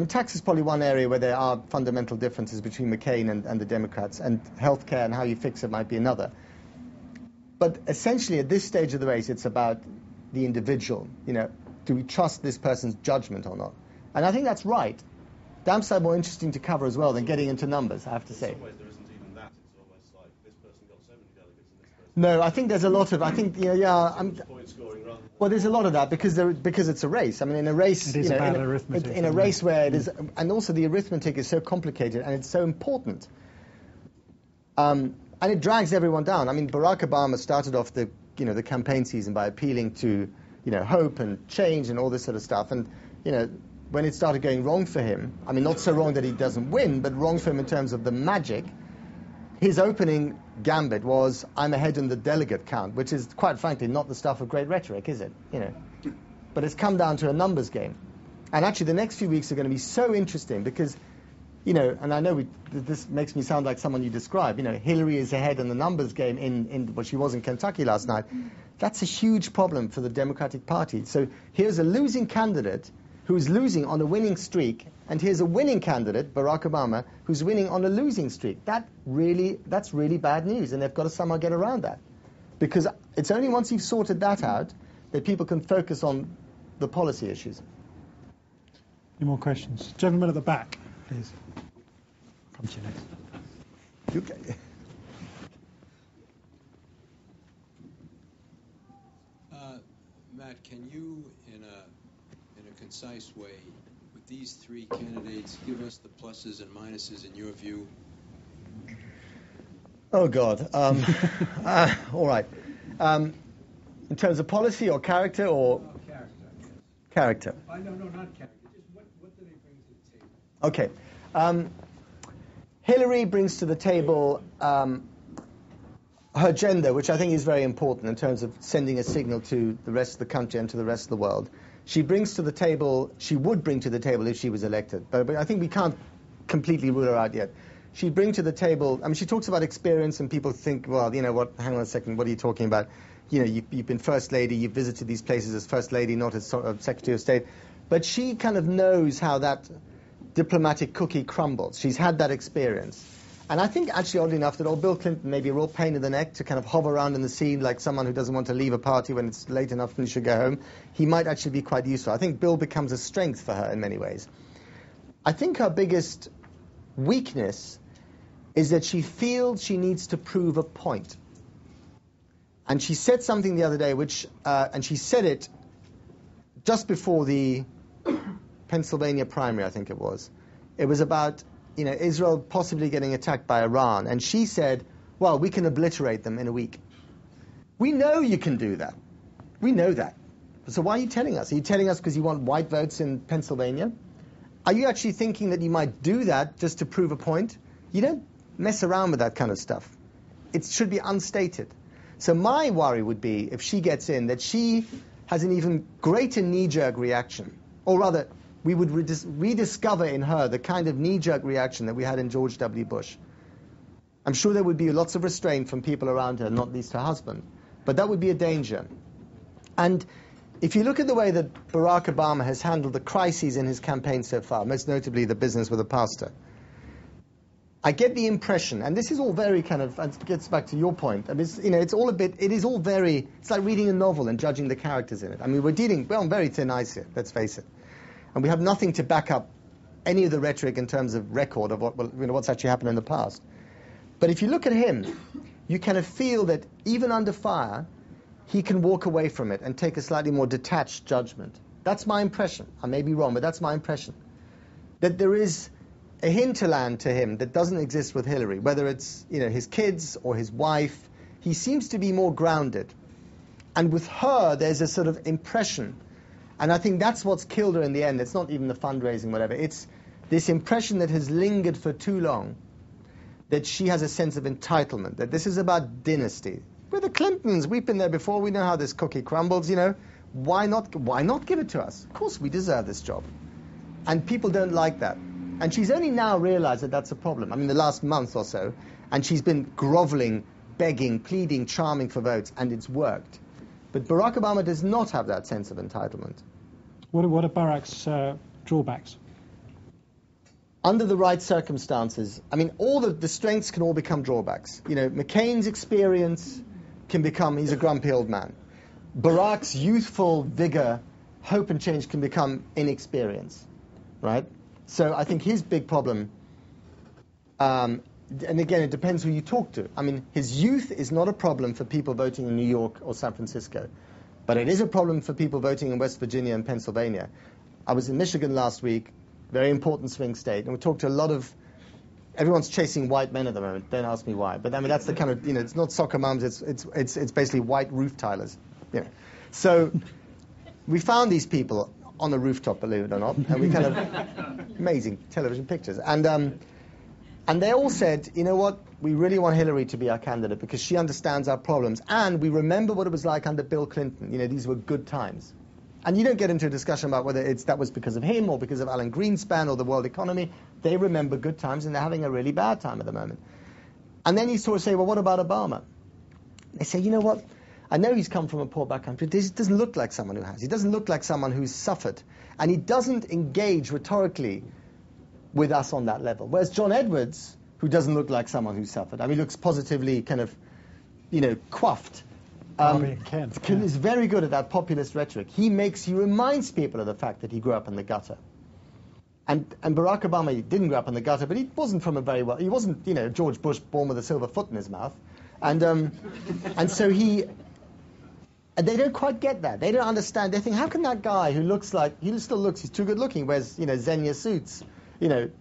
tax is probably one area where there are fundamental differences between McCain and the Democrats, and healthcare and how you fix it might be another. But essentially, at this stage of the race, it's about the individual. Do we trust this person's judgment or not? And I think that's right. Damn sight more interesting to cover as well than getting into numbers, I have to say. In some ways, there isn't even that. It's almost like this person got so many delegates and this person... No, I think there's a lot of... point scoring rather than... Well, there's a lot of that because it's a race. I mean, in a race... It is about arithmetic. In a race where it is... And also the arithmetic is so complicated and it's so important. And it drags everyone down. I mean, Barack Obama started off the campaign season by appealing to, hope and change and all this sort of stuff. And, when it started going wrong for him, I mean, not so wrong that he doesn't win, but wrong for him in terms of the magic, his opening gambit was, I'm ahead in the delegate count, which is, quite frankly, not the stuff of great rhetoric, is it? But it's come down to a numbers game. And actually, the next few weeks are going to be so interesting because, and I know this makes me sound like someone you describe, Hillary is ahead in the numbers game in she was in Kentucky last night. That's a huge problem for the Democratic Party. So here's a losing candidate who's losing on a winning streak, and here's a winning candidate, Barack Obama, who's winning on a losing streak. That's really bad news, and they've got to somehow get around that. Because it's only once you've sorted that out that people can focus on the policy issues. Any more questions? Gentleman at the back, please. Come to you next. Okay. Matt, can you, in a concise way, with these three candidates, give us the pluses and minuses in your view? Oh, God. All right. In terms of policy or character or... Character. Character. No, not character. Just what do they bring to the table? Okay. Hillary brings to the table her gender, which I think is very important in terms of sending a signal to the rest of the country and to the rest of the world. She would bring to the table if she was elected, but I think we can't completely rule her out yet. She'd bring to the table, she talks about experience and people think, well, hang on a second, what are you talking about? You've been First Lady, you've visited these places as First Lady, not as Secretary of State. But she kind of knows how that diplomatic cookie crumbles. She's had that experience. And I think, actually, oddly enough, that old Bill Clinton may be a real pain in the neck to kind of hover around in the scene like someone who doesn't want to leave a party when it's late enough and you should go home. He might actually be quite useful. I think Bill becomes a strength for her in many ways. I think her biggest weakness is that she feels she needs to prove a point. And she said something the other day, and she said it just before the Pennsylvania primary, I think it was. It was about, Israel possibly getting attacked by Iran. And she said, well, we can obliterate them in a week. We know you can do that. We know that. So why are you telling us? Are you telling us because you want white votes in Pennsylvania? Are you actually thinking that you might do that just to prove a point? You don't mess around with that kind of stuff. It should be unstated. So my worry would be, if she gets in, that she has an even greater knee-jerk reaction. Or rather, we would rediscover in her the kind of knee-jerk reaction that we had in George W. Bush. I'm sure there would be lots of restraint from people around her, not least her husband. But that would be a danger. And if you look at the way that Barack Obama has handled the crises in his campaign so far, most notably the business with a pastor, I get the impression, and this is all very kind of, and it gets back to your point, I mean, it's like reading a novel and judging the characters in it. I mean, we're on very thin ice here, let's face it. And we have nothing to back up any of the rhetoric in terms of record of what's actually happened in the past. But if you look at him, you kind of feel that even under fire, he can walk away from it and take a slightly more detached judgment. That's my impression. I may be wrong, but that's my impression. That there is a hinterland to him that doesn't exist with Hillary, whether it's his kids or his wife. He seems to be more grounded. And with her, there's a sort of impression. And I think that's what's killed her in the end. It's not even the fundraising, whatever. It's this impression that has lingered for too long, that she has a sense of entitlement, that this is about dynasty. We're the Clintons. We've been there before. We know how this cookie crumbles, Why not give it to us? Of course we deserve this job. And people don't like that. And she's only now realized that that's a problem. I mean, the last month or so. And she's been groveling, begging, pleading, charming for votes, and it's worked. But Barack Obama does not have that sense of entitlement. What are Barack's drawbacks? Under the right circumstances, I mean, all the strengths can all become drawbacks. McCain's experience can become, he's a grumpy old man. Barack's youthful vigor, hope and change can become inexperience, right? So I think his big problem, and again, it depends who you talk to. I mean, his youth is not a problem for people voting in New York or San Francisco, but it is a problem for people voting in West Virginia and Pennsylvania. I was in Michigan last week, very important swing state, and we talked to a lot of, everyone's chasing white men at the moment. Don't ask me why, but I mean that's the kind of, it's not soccer moms, it's basically white roof tilers. So we found these people on a rooftop, believe it or not, and we kind of amazing television pictures, and they all said, you know what, we really want Hillary to be our candidate because she understands our problems, and we remember what it was like under Bill Clinton. These were good times. And you don't get into a discussion about whether that was because of him or because of Alan Greenspan or the world economy. They remember good times, and they're having a really bad time at the moment. And then you sort of say, well, what about Obama? They say, you know what? I know he's come from a poor background, but he doesn't look like someone who has. He doesn't look like someone who's suffered. And he doesn't engage rhetorically with us on that level. Whereas John Edwards, who doesn't look like someone who's suffered, I mean, he looks positively kind of, coiffed. Is very good at that populist rhetoric. He reminds people of the fact that he grew up in the gutter. And Barack Obama, he didn't grow up in the gutter, but he wasn't from he wasn't, George Bush born with a silver foot in his mouth. And so and they don't quite get that. They don't understand. They think, how can that guy who looks like, he's too good looking, wears, Xenia suits,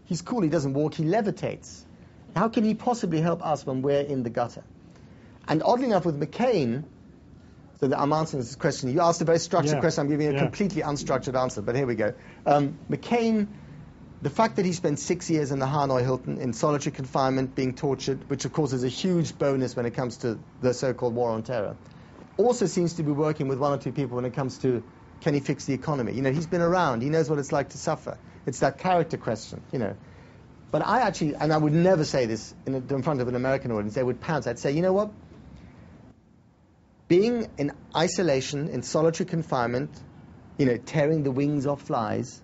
he's cool, he doesn't walk, he levitates. How can he possibly help us when we're in the gutter? And oddly enough, with McCain, so I'm answering this question. You asked a very structured question. I'm giving a completely unstructured answer, but here we go. McCain, the fact that he spent 6 years in the Hanoi Hilton in solitary confinement, being tortured, which of course is a huge bonus when it comes to the so-called war on terror, also seems to be working with one or two people when it comes to, can he fix the economy? He's been around. He knows what it's like to suffer. It's that character question, But I actually, and I would never say this in front of an American audience, they would pounce. I'd say, you know what? Being in isolation, in solitary confinement, tearing the wings off flies,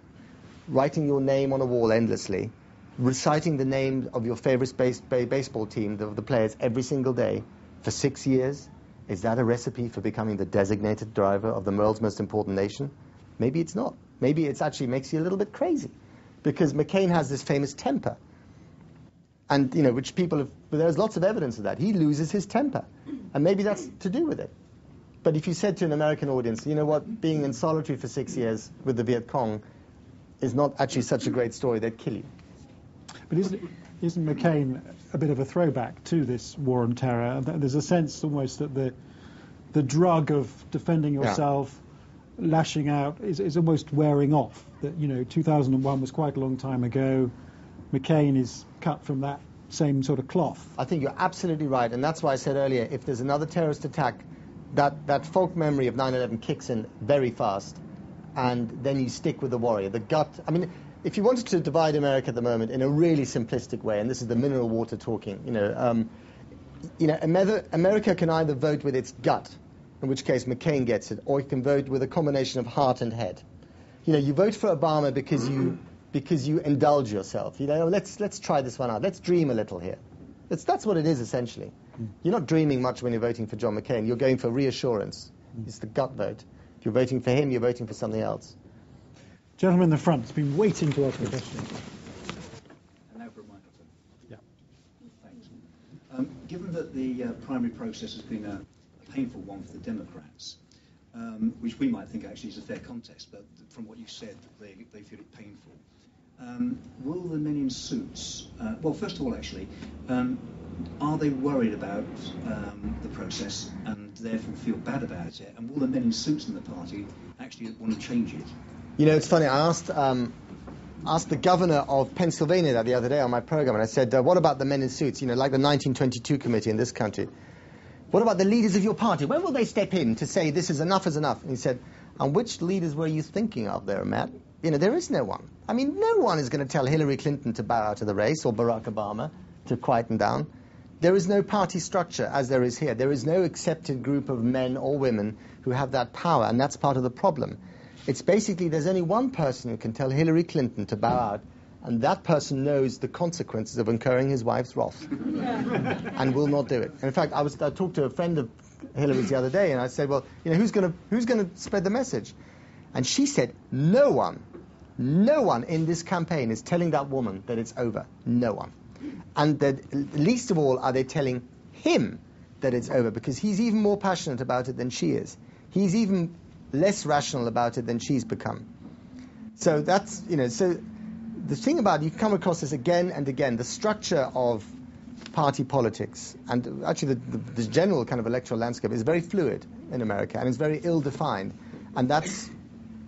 writing your name on a wall endlessly, reciting the name of your favorite baseball team, the players, every single day for 6 years, is that a recipe for becoming the designated driver of the world's most important nation? Maybe it's not. Maybe it actually makes you a little bit crazy, because McCain has this famous temper. and which people have. But there's lots of evidence of that. He loses his temper, and maybe that's to do with it. But if you said to an American audience, you know what, being in solitary for 6 years with the Viet Cong is not actually such a great story, they'd kill you. But isn't McCain a bit of a throwback to this war on terror? There's a sense almost that the drug of defending yourself, lashing out, is almost wearing off. That 2001 was quite a long time ago. McCain is cut from that same sort of cloth. I think you're absolutely right, and that's why I said earlier, if there's another terrorist attack, that folk memory of 9/11 kicks in very fast, and then you stick with the warrior. The gut. I mean, if you wanted to divide America at the moment in a really simplistic way, and this is the mineral water talking, America can either vote with its gut, in which case McCain gets it, or you can vote with a combination of heart and head. You vote for Obama because you indulge yourself. Let's try this one out. Let's dream a little here. That's what it is essentially. You're not dreaming much when you're voting for John McCain. You're going for reassurance. It's the gut vote. If you're voting for him, you're voting for something else. Gentleman in the front has been waiting to ask a question. And now for a microphone. Yeah. Thanks. Given that the primary process has been a painful one for the Democrats, which we might think actually is a fair contest, but from what you said, they feel it painful. Will the men in suits, well, first of all, actually, are they worried about the process and therefore feel bad about it? And will the men in suits in the party actually want to change it? It's funny, I asked the governor of Pennsylvania the other day on my program, and I said, what about the men in suits, like the 1922 committee in this country? What about the leaders of your party? When will they step in to say this is enough is enough? And he said, and which leaders were you thinking of there, Matt? There is no one. I mean, no one is going to tell Hillary Clinton to bow out of the race or Barack Obama to quieten down. There is no party structure as there is here. There is no accepted group of men or women who have that power, and that's part of the problem. It's basically there's only one person who can tell Hillary Clinton to bow out, and that person knows the consequences of incurring his wife's wrath and will not do it. And in fact, I talked to a friend of Hillary's the other day, and I said, well, who's going to spread the message? And she said, no one in this campaign is telling that woman that it's over. No one. And that least of all are they telling him that it's over, because he's even more passionate about it than she is. He's even less rational about it than she's become. So that's, so the thing about, you come across this again and again, the structure of party politics, and actually the general kind of electoral landscape is very fluid in America, and it's very ill-defined. And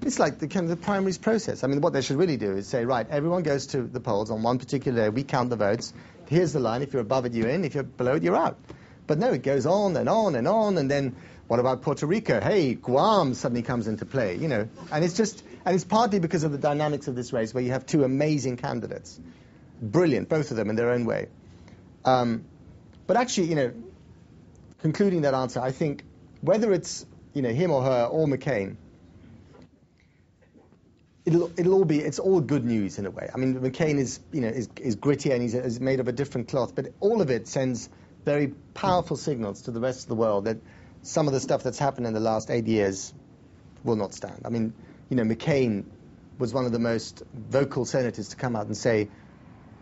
it's like the kind of the primaries process. I mean, what they should really do is say, right, everyone goes to the polls on one particular day, we count the votes, here's the line, if you're above it, you're in, if you're below it, you're out. But no, it goes on and on and on, and then what about Puerto Rico? Hey, Guam suddenly comes into play, and it's partly because of the dynamics of this race, where you have two amazing candidates. Brilliant, both of them in their own way. But actually, concluding that answer, I think whether it's, him or her or McCain, it's all good news in a way. I mean, McCain is gritty and he's made of a different cloth, but all of it sends very powerful signals to the rest of the world that some of the stuff that's happened in the last 8 years will not stand. I mean, McCain was one of the most vocal senators to come out and say,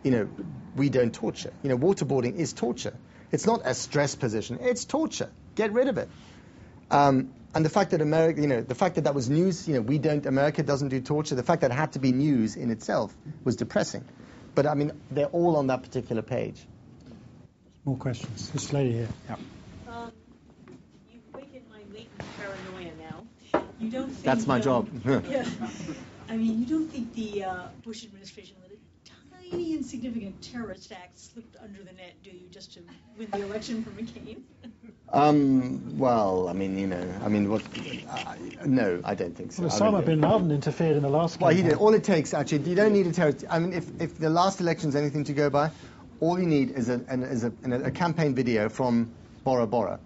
we don't torture. Waterboarding is torture. It's not a stress position. It's torture. Get rid of it. And the fact that America, the fact that that was news, America doesn't do torture, the fact that it had to be news in itself was depressing. But, I mean, they're all on that particular page. More questions. This lady here. Yeah. You've awakened my latent paranoia now. You don't think... That's my job. Yeah. I mean, you don't think the Bush administration let a tiny insignificant terrorist act slipped under the net, do you, just to win the election for McCain? Well, I mean, what? No, I don't think so. Well, Osama bin Laden interfered in the last campaign. Well, he did. All it takes, actually, you don't need a terrorist. I mean, if the last election's anything to go by, all you need is a campaign video from Bora Bora.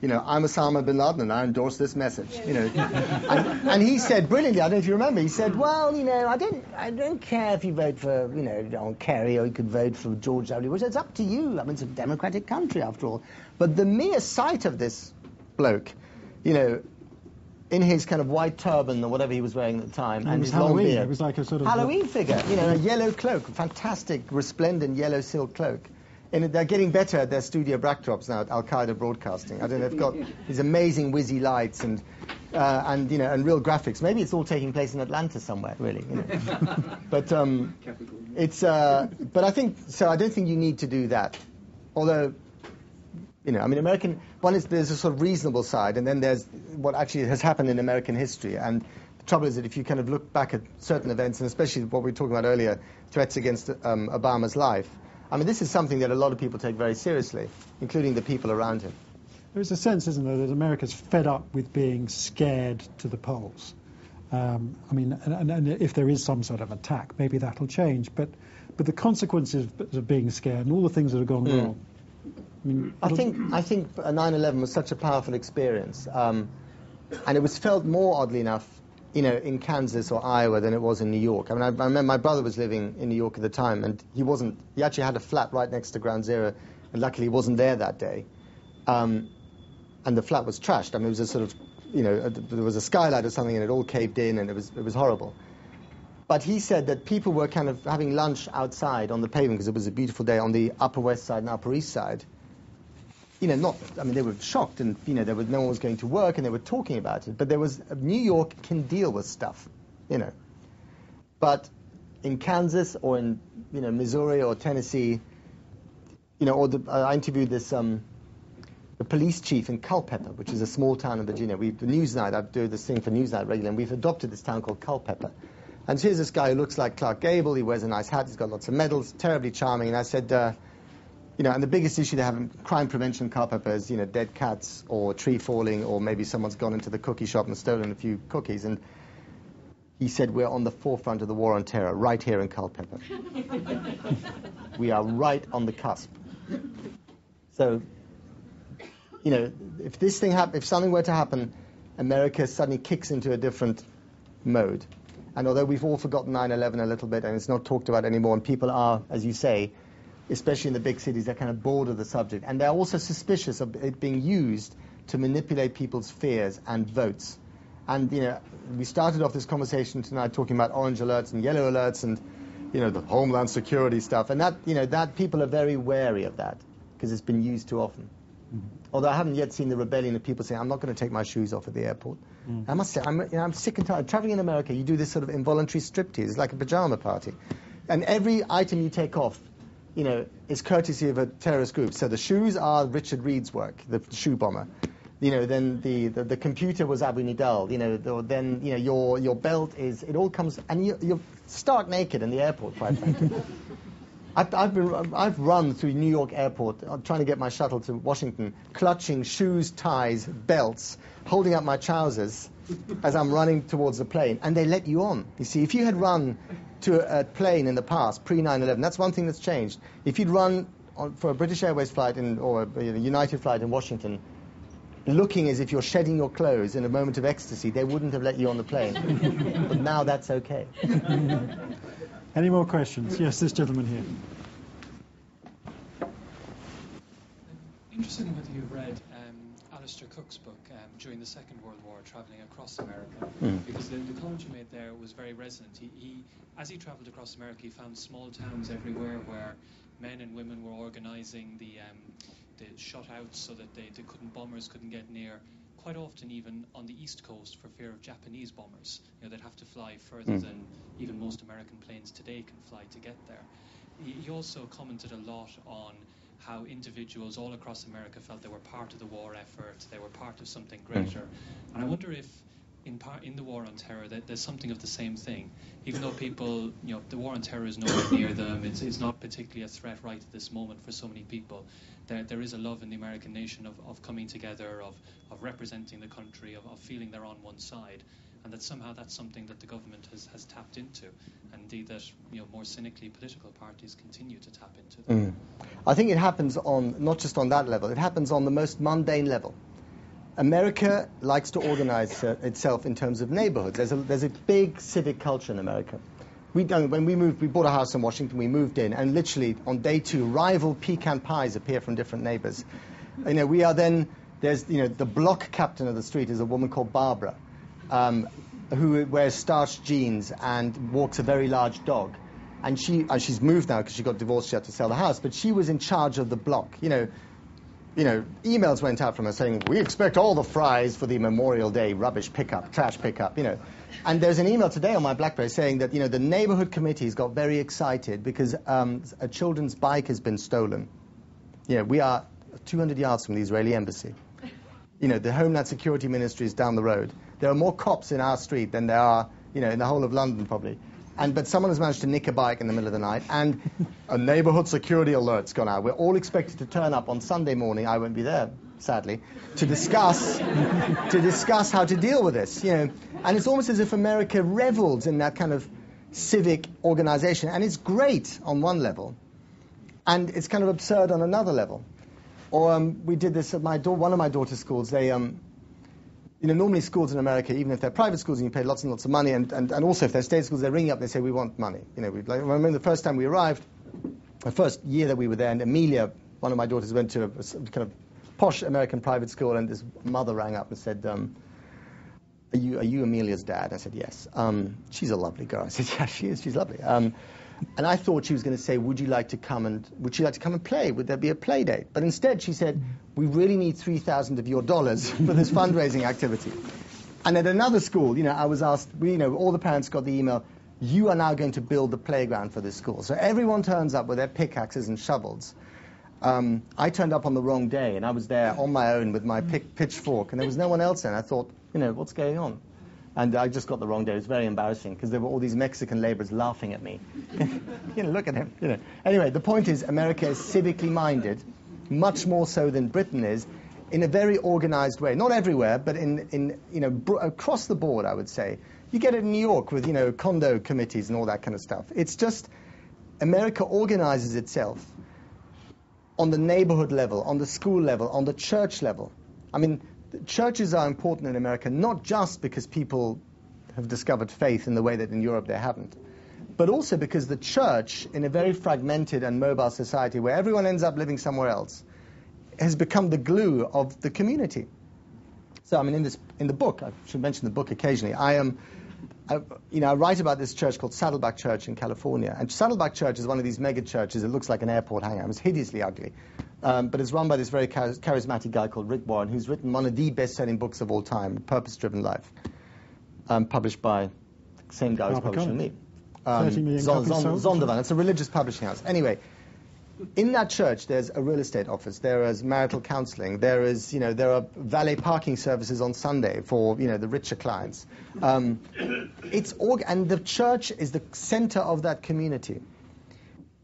I'm Osama bin Laden and I endorse this message. And he said brilliantly, I don't know if you remember, he said, well, I don't care if you vote for, John Kerry, or you could vote for George W. Bush. It's up to you. I mean, it's a democratic country after all. But the mere sight of this bloke, in his kind of white turban or whatever he was wearing at the time, and was his long Halloween. beard. It was like a sort of Halloween figure, a yellow cloak, a fantastic, resplendent yellow silk cloak. And they're getting better at their studio backdrops now at Al-Qaeda Broadcasting. I don't know, they've got these amazing whizzy lights and real graphics. Maybe it's all taking place in Atlanta somewhere, really. But but I think so. I don't think you need to do that. Although, American there's a sort of reasonable side, and then there's what actually has happened in American history. And the trouble is that if you kind of look back at certain events, and especially what we were talking about earlier, threats against Obama's life. This is something that a lot of people take very seriously, including the people around him. There's a sense, isn't there, that America's fed up with being scared to the polls. And if there is some sort of attack, maybe that'll change. But the consequences of being scared and all the things that have gone wrong. I think 9/11 was such a powerful experience, and it was felt more, oddly enough, in Kansas or Iowa than it was in New York. I remember my brother was living in New York at the time, and he actually had a flat right next to Ground Zero, and luckily he wasn't there that day. And the flat was trashed. It was a sort of, there was a skylight or something, and it all caved in, and it was horrible. But he said that people were kind of having lunch outside on the pavement, because it was a beautiful day, on the Upper West Side and Upper East Side. They were shocked, and no one was going to work, and they were talking about it. But New York can deal with stuff, But in Kansas or in Missouri or Tennessee, I interviewed the police chief in Culpeper, which is a small town in Virginia. The Newsnight, I do this thing for Newsnight regularly, and we've adopted this town called Culpeper. And so here's this guy who looks like Clark Gable. He wears a nice hat. He's got lots of medals, terribly charming. And I said, and the biggest issue they have in crime prevention in Culpeper is, dead cats or tree falling, or maybe someone's gone into the cookie shop and stolen a few cookies. And he said, we're on the forefront of the war on terror, right here in Culpeper. We are right on the cusp. So, if something were to happen, America suddenly kicks into a different mode. And although we've all forgotten 9/11 a little bit, and it's not talked about anymore, and people are, as you say, especially in the big cities, they're kind of bored of the subject. And they're also suspicious of it being used to manipulate people's fears and votes. And, we started off this conversation tonight talking about orange alerts and yellow alerts and, the Homeland Security stuff. And that people are very wary of that because it's been used too often. Although I haven't yet seen the rebellion of people saying, I'm not going to take my shoes off at the airport. I must say, I'm sick and tired. Traveling in America, you do this sort of involuntary striptease. It's like a pajama party. And every item you take off, is courtesy of a terrorist group. So the shoes are Richard Reed's work, the shoe bomber. Then the computer was Abu Nidal. Then your belt is. It all comes, and you're stark naked in the airport, quite frankly. I've run through New York Airport trying to get my shuttle to Washington, clutching shoes, ties, belts, holding up my trousers as I'm running towards the plane, and they let you on. You see, if you had run to a plane in the past, pre-9/11, that's one thing that's changed. If you'd run for a British Airways flight or a United flight in Washington, looking as if you're shedding your clothes in a moment of ecstasy, they wouldn't have let you on the plane. But now that's okay. Any more questions? Yes, this gentleman here. Interested in whether you've read Alistair Cook's book during the Second World War, travelling across America, because the comment you made there was very resonant. As he travelled across America, he found small towns everywhere where men and women were organising the shutouts so that bombers couldn't get near. Quite often, even on the East Coast, for fear of Japanese bombers, they'd have to fly further than even most American planes today can fly to get there. He also commented a lot on how individuals all across America felt they were part of the war effort, they were part of something greater. And I wonder if in the war on terror that there's something of the same thing. Even though people, the war on terror is nowhere near them, it's not particularly a threat right at this moment for so many people. There is a love in the American nation of coming together, of representing the country, of feeling they're on one side. And that somehow that's something that the government has tapped into, and indeed that more cynically political parties continue to tap into that. I think it happens not just on that level, it happens on the most mundane level. America likes to organize itself in terms of neighborhoods. There's a big civic culture in America. When we moved, we bought a house in Washington, we moved in, and literally on day 2, rival pecan pies appear from different neighbors. We are then, there's, the block captain of the street is a woman called Barbara. who wears starched jeans and walks a very large dog. And she's moved now because she got divorced, she had to sell the house, but she was in charge of the block. Emails went out from her saying, we expect all the Freis for the Memorial Day rubbish pickup, trash pickup, And there's an email today on my BlackBerry saying that, the neighborhood committees got very excited because a children's bike has been stolen. We are 200 yards from the Israeli embassy. The Homeland Security Ministry is down the road. There are more cops in our street than there are, in the whole of London probably. But someone has managed to nick a bike in the middle of the night, and a neighborhood security alert's gone out. We're all expected to turn up on Sunday morning. I won't be there, sadly, to discuss how to deal with this. And it's almost as if America revels in that kind of civic organization, and it's great on one level, and it's kind of absurd on another level. Or we did this at one of my daughter's schools. They normally schools in America, even if they're private schools and you pay lots and lots of money, and also if they're state schools, they ring you up and they say, we want money. I remember the first time we arrived, the first year that we were there, and Amelia, one of my daughters, went to a kind of posh American private school, and this mother rang up and said, are you Amelia's dad? I said, yes. She's a lovely girl. I said, yeah, she is. She's lovely. And I thought she was going to say, would you like to come and play? Would there be a play date? But instead she said, we really need $3,000 of your dollars for this fundraising activity. And at another school, I was asked, all the parents got the email, you are now going to build the playground for this school. So everyone turns up with their pickaxes and shovels. I turned up on the wrong day, and I was there on my own with my pitchfork, and there was no one else there. And I thought, what's going on? And I just got the wrong day. It was very embarrassing because there were all these Mexican laborers laughing at me. Look at him. Anyway, the point is America is civically minded, much more so than Britain is, in a very organized way. Not everywhere, but across the board, I would say. You get it in New York with, condo committees and all that kind of stuff. It's just America organizes itself on the neighborhood level, on the school level, on the church level. I mean, churches are important in America, not just because people have discovered faith in the way that in Europe they haven't, but also because the church, in a very fragmented and mobile society where everyone ends up living somewhere else, has become the glue of the community. So, in the book, I should mention the book occasionally, I write about this church called Saddleback Church in California. And Saddleback Church is one of these mega churches. It looks like an airport hangar. It's hideously ugly. But it's run by this very charismatic guy called Rick Warren, who's written one of the best-selling books of all time, Purpose-Driven Life, published by the same guy who's publishing me. 30 million copies sold. Zondervan. It's a religious publishing house. Anyway, in that church, there's a real estate office. There is marital counseling. There are valet parking services on Sunday for, the richer clients. And the church is the center of that community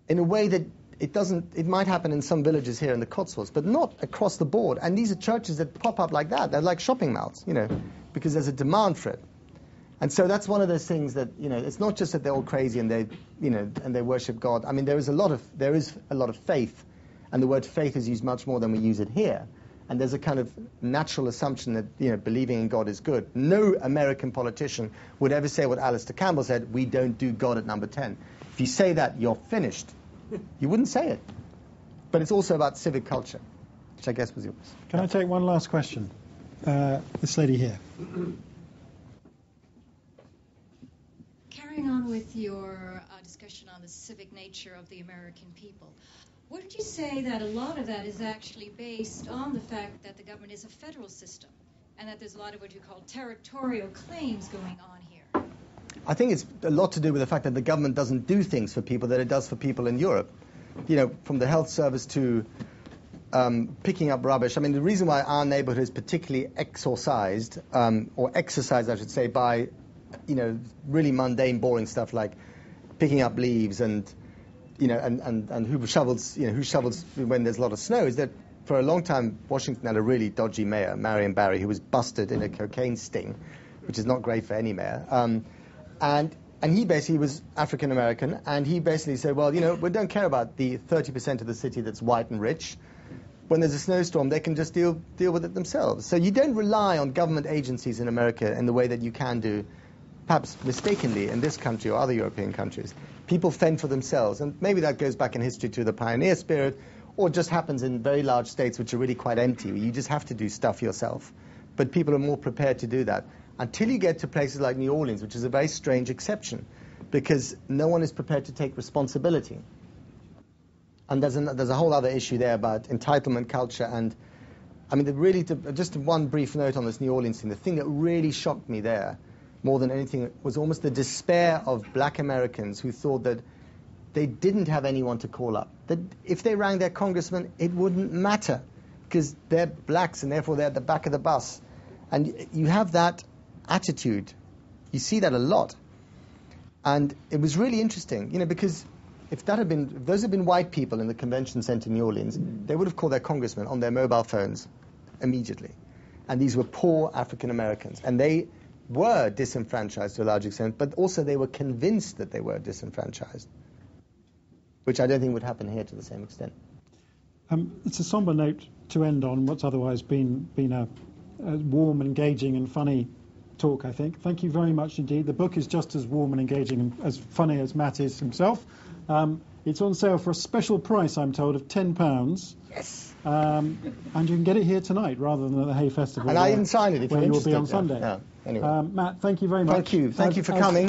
in a way that it might happen in some villages here in the Cotswolds, but not across the board. And these are churches that pop up like that. They're like shopping malls, because there's a demand for it. And so that's one of those things that, it's not just that they're all crazy and they worship God. I mean, there is a lot of faith, and the word faith is used much more than we use it here. And there's a kind of natural assumption that, believing in God is good. No American politician would ever say what Alistair Campbell said, we don't do God at number 10. If you say that, you're finished. You wouldn't say it. But it's also about civic culture, which I guess was yours. Can I take one last question? This lady here. Carrying on with your discussion on the civic nature of the American people, wouldn't you say that a lot of that is actually based on the fact that the government is a federal system and that there's a lot of what you call territorial claims going on here? I think it's a lot to do with the fact that the government doesn't do things for people that it does for people in Europe. From the health service to picking up rubbish. I mean, the reason why our neighborhood is particularly exercised, I should say, by really mundane, boring stuff like picking up leaves and who shovels when there's a lot of snow, is that for a long time Washington had a really dodgy mayor, Marion Barry, who was busted in a cocaine sting, which is not great for any mayor. And he basically was African American, and he basically said, well, we don't care about the 30% of the city that's white and rich. When there's a snowstorm, they can just deal with it themselves. So you don't rely on government agencies in America in the way that you can do, perhaps mistakenly, in this country or other European countries. People fend for themselves, and maybe that goes back in history to the pioneer spirit, or just happens in very large states which are really quite empty, where you just have to do stuff yourself. But people are more prepared to do that. until you get to places like New Orleans, which is a very strange exception, because no one is prepared to take responsibility. And there's a whole other issue there about entitlement culture. And I mean, just one brief note on this New Orleans thing. The thing that really shocked me there, more than anything, was almost the despair of black Americans who thought that they didn't have anyone to call up. That if they rang their congressman, it wouldn't matter, because they're blacks and therefore they're at the back of the bus. And you have that attitude. You see that a lot. And it was really interesting, because if those had been white people in the convention center in New Orleans, they would have called their congressman on their mobile phones immediately. And these were poor African Americans. And they were disenfranchised to a large extent, but also they were convinced that they were disenfranchised, which I don't think would happen here to the same extent. It's a somber note to end on what's otherwise been a warm, engaging and funny talk, I think. Thank you very much indeed. The book is just as warm and engaging and as funny as Matt is himself. It's on sale for a special price, I'm told, of £10. Yes. And you can get it here tonight rather than at the Hay Festival. And I even sign it if you're interested. Where you will be on Sunday. Yeah. Anyway. Matt, thank you very much. Thank you. Thank you for coming.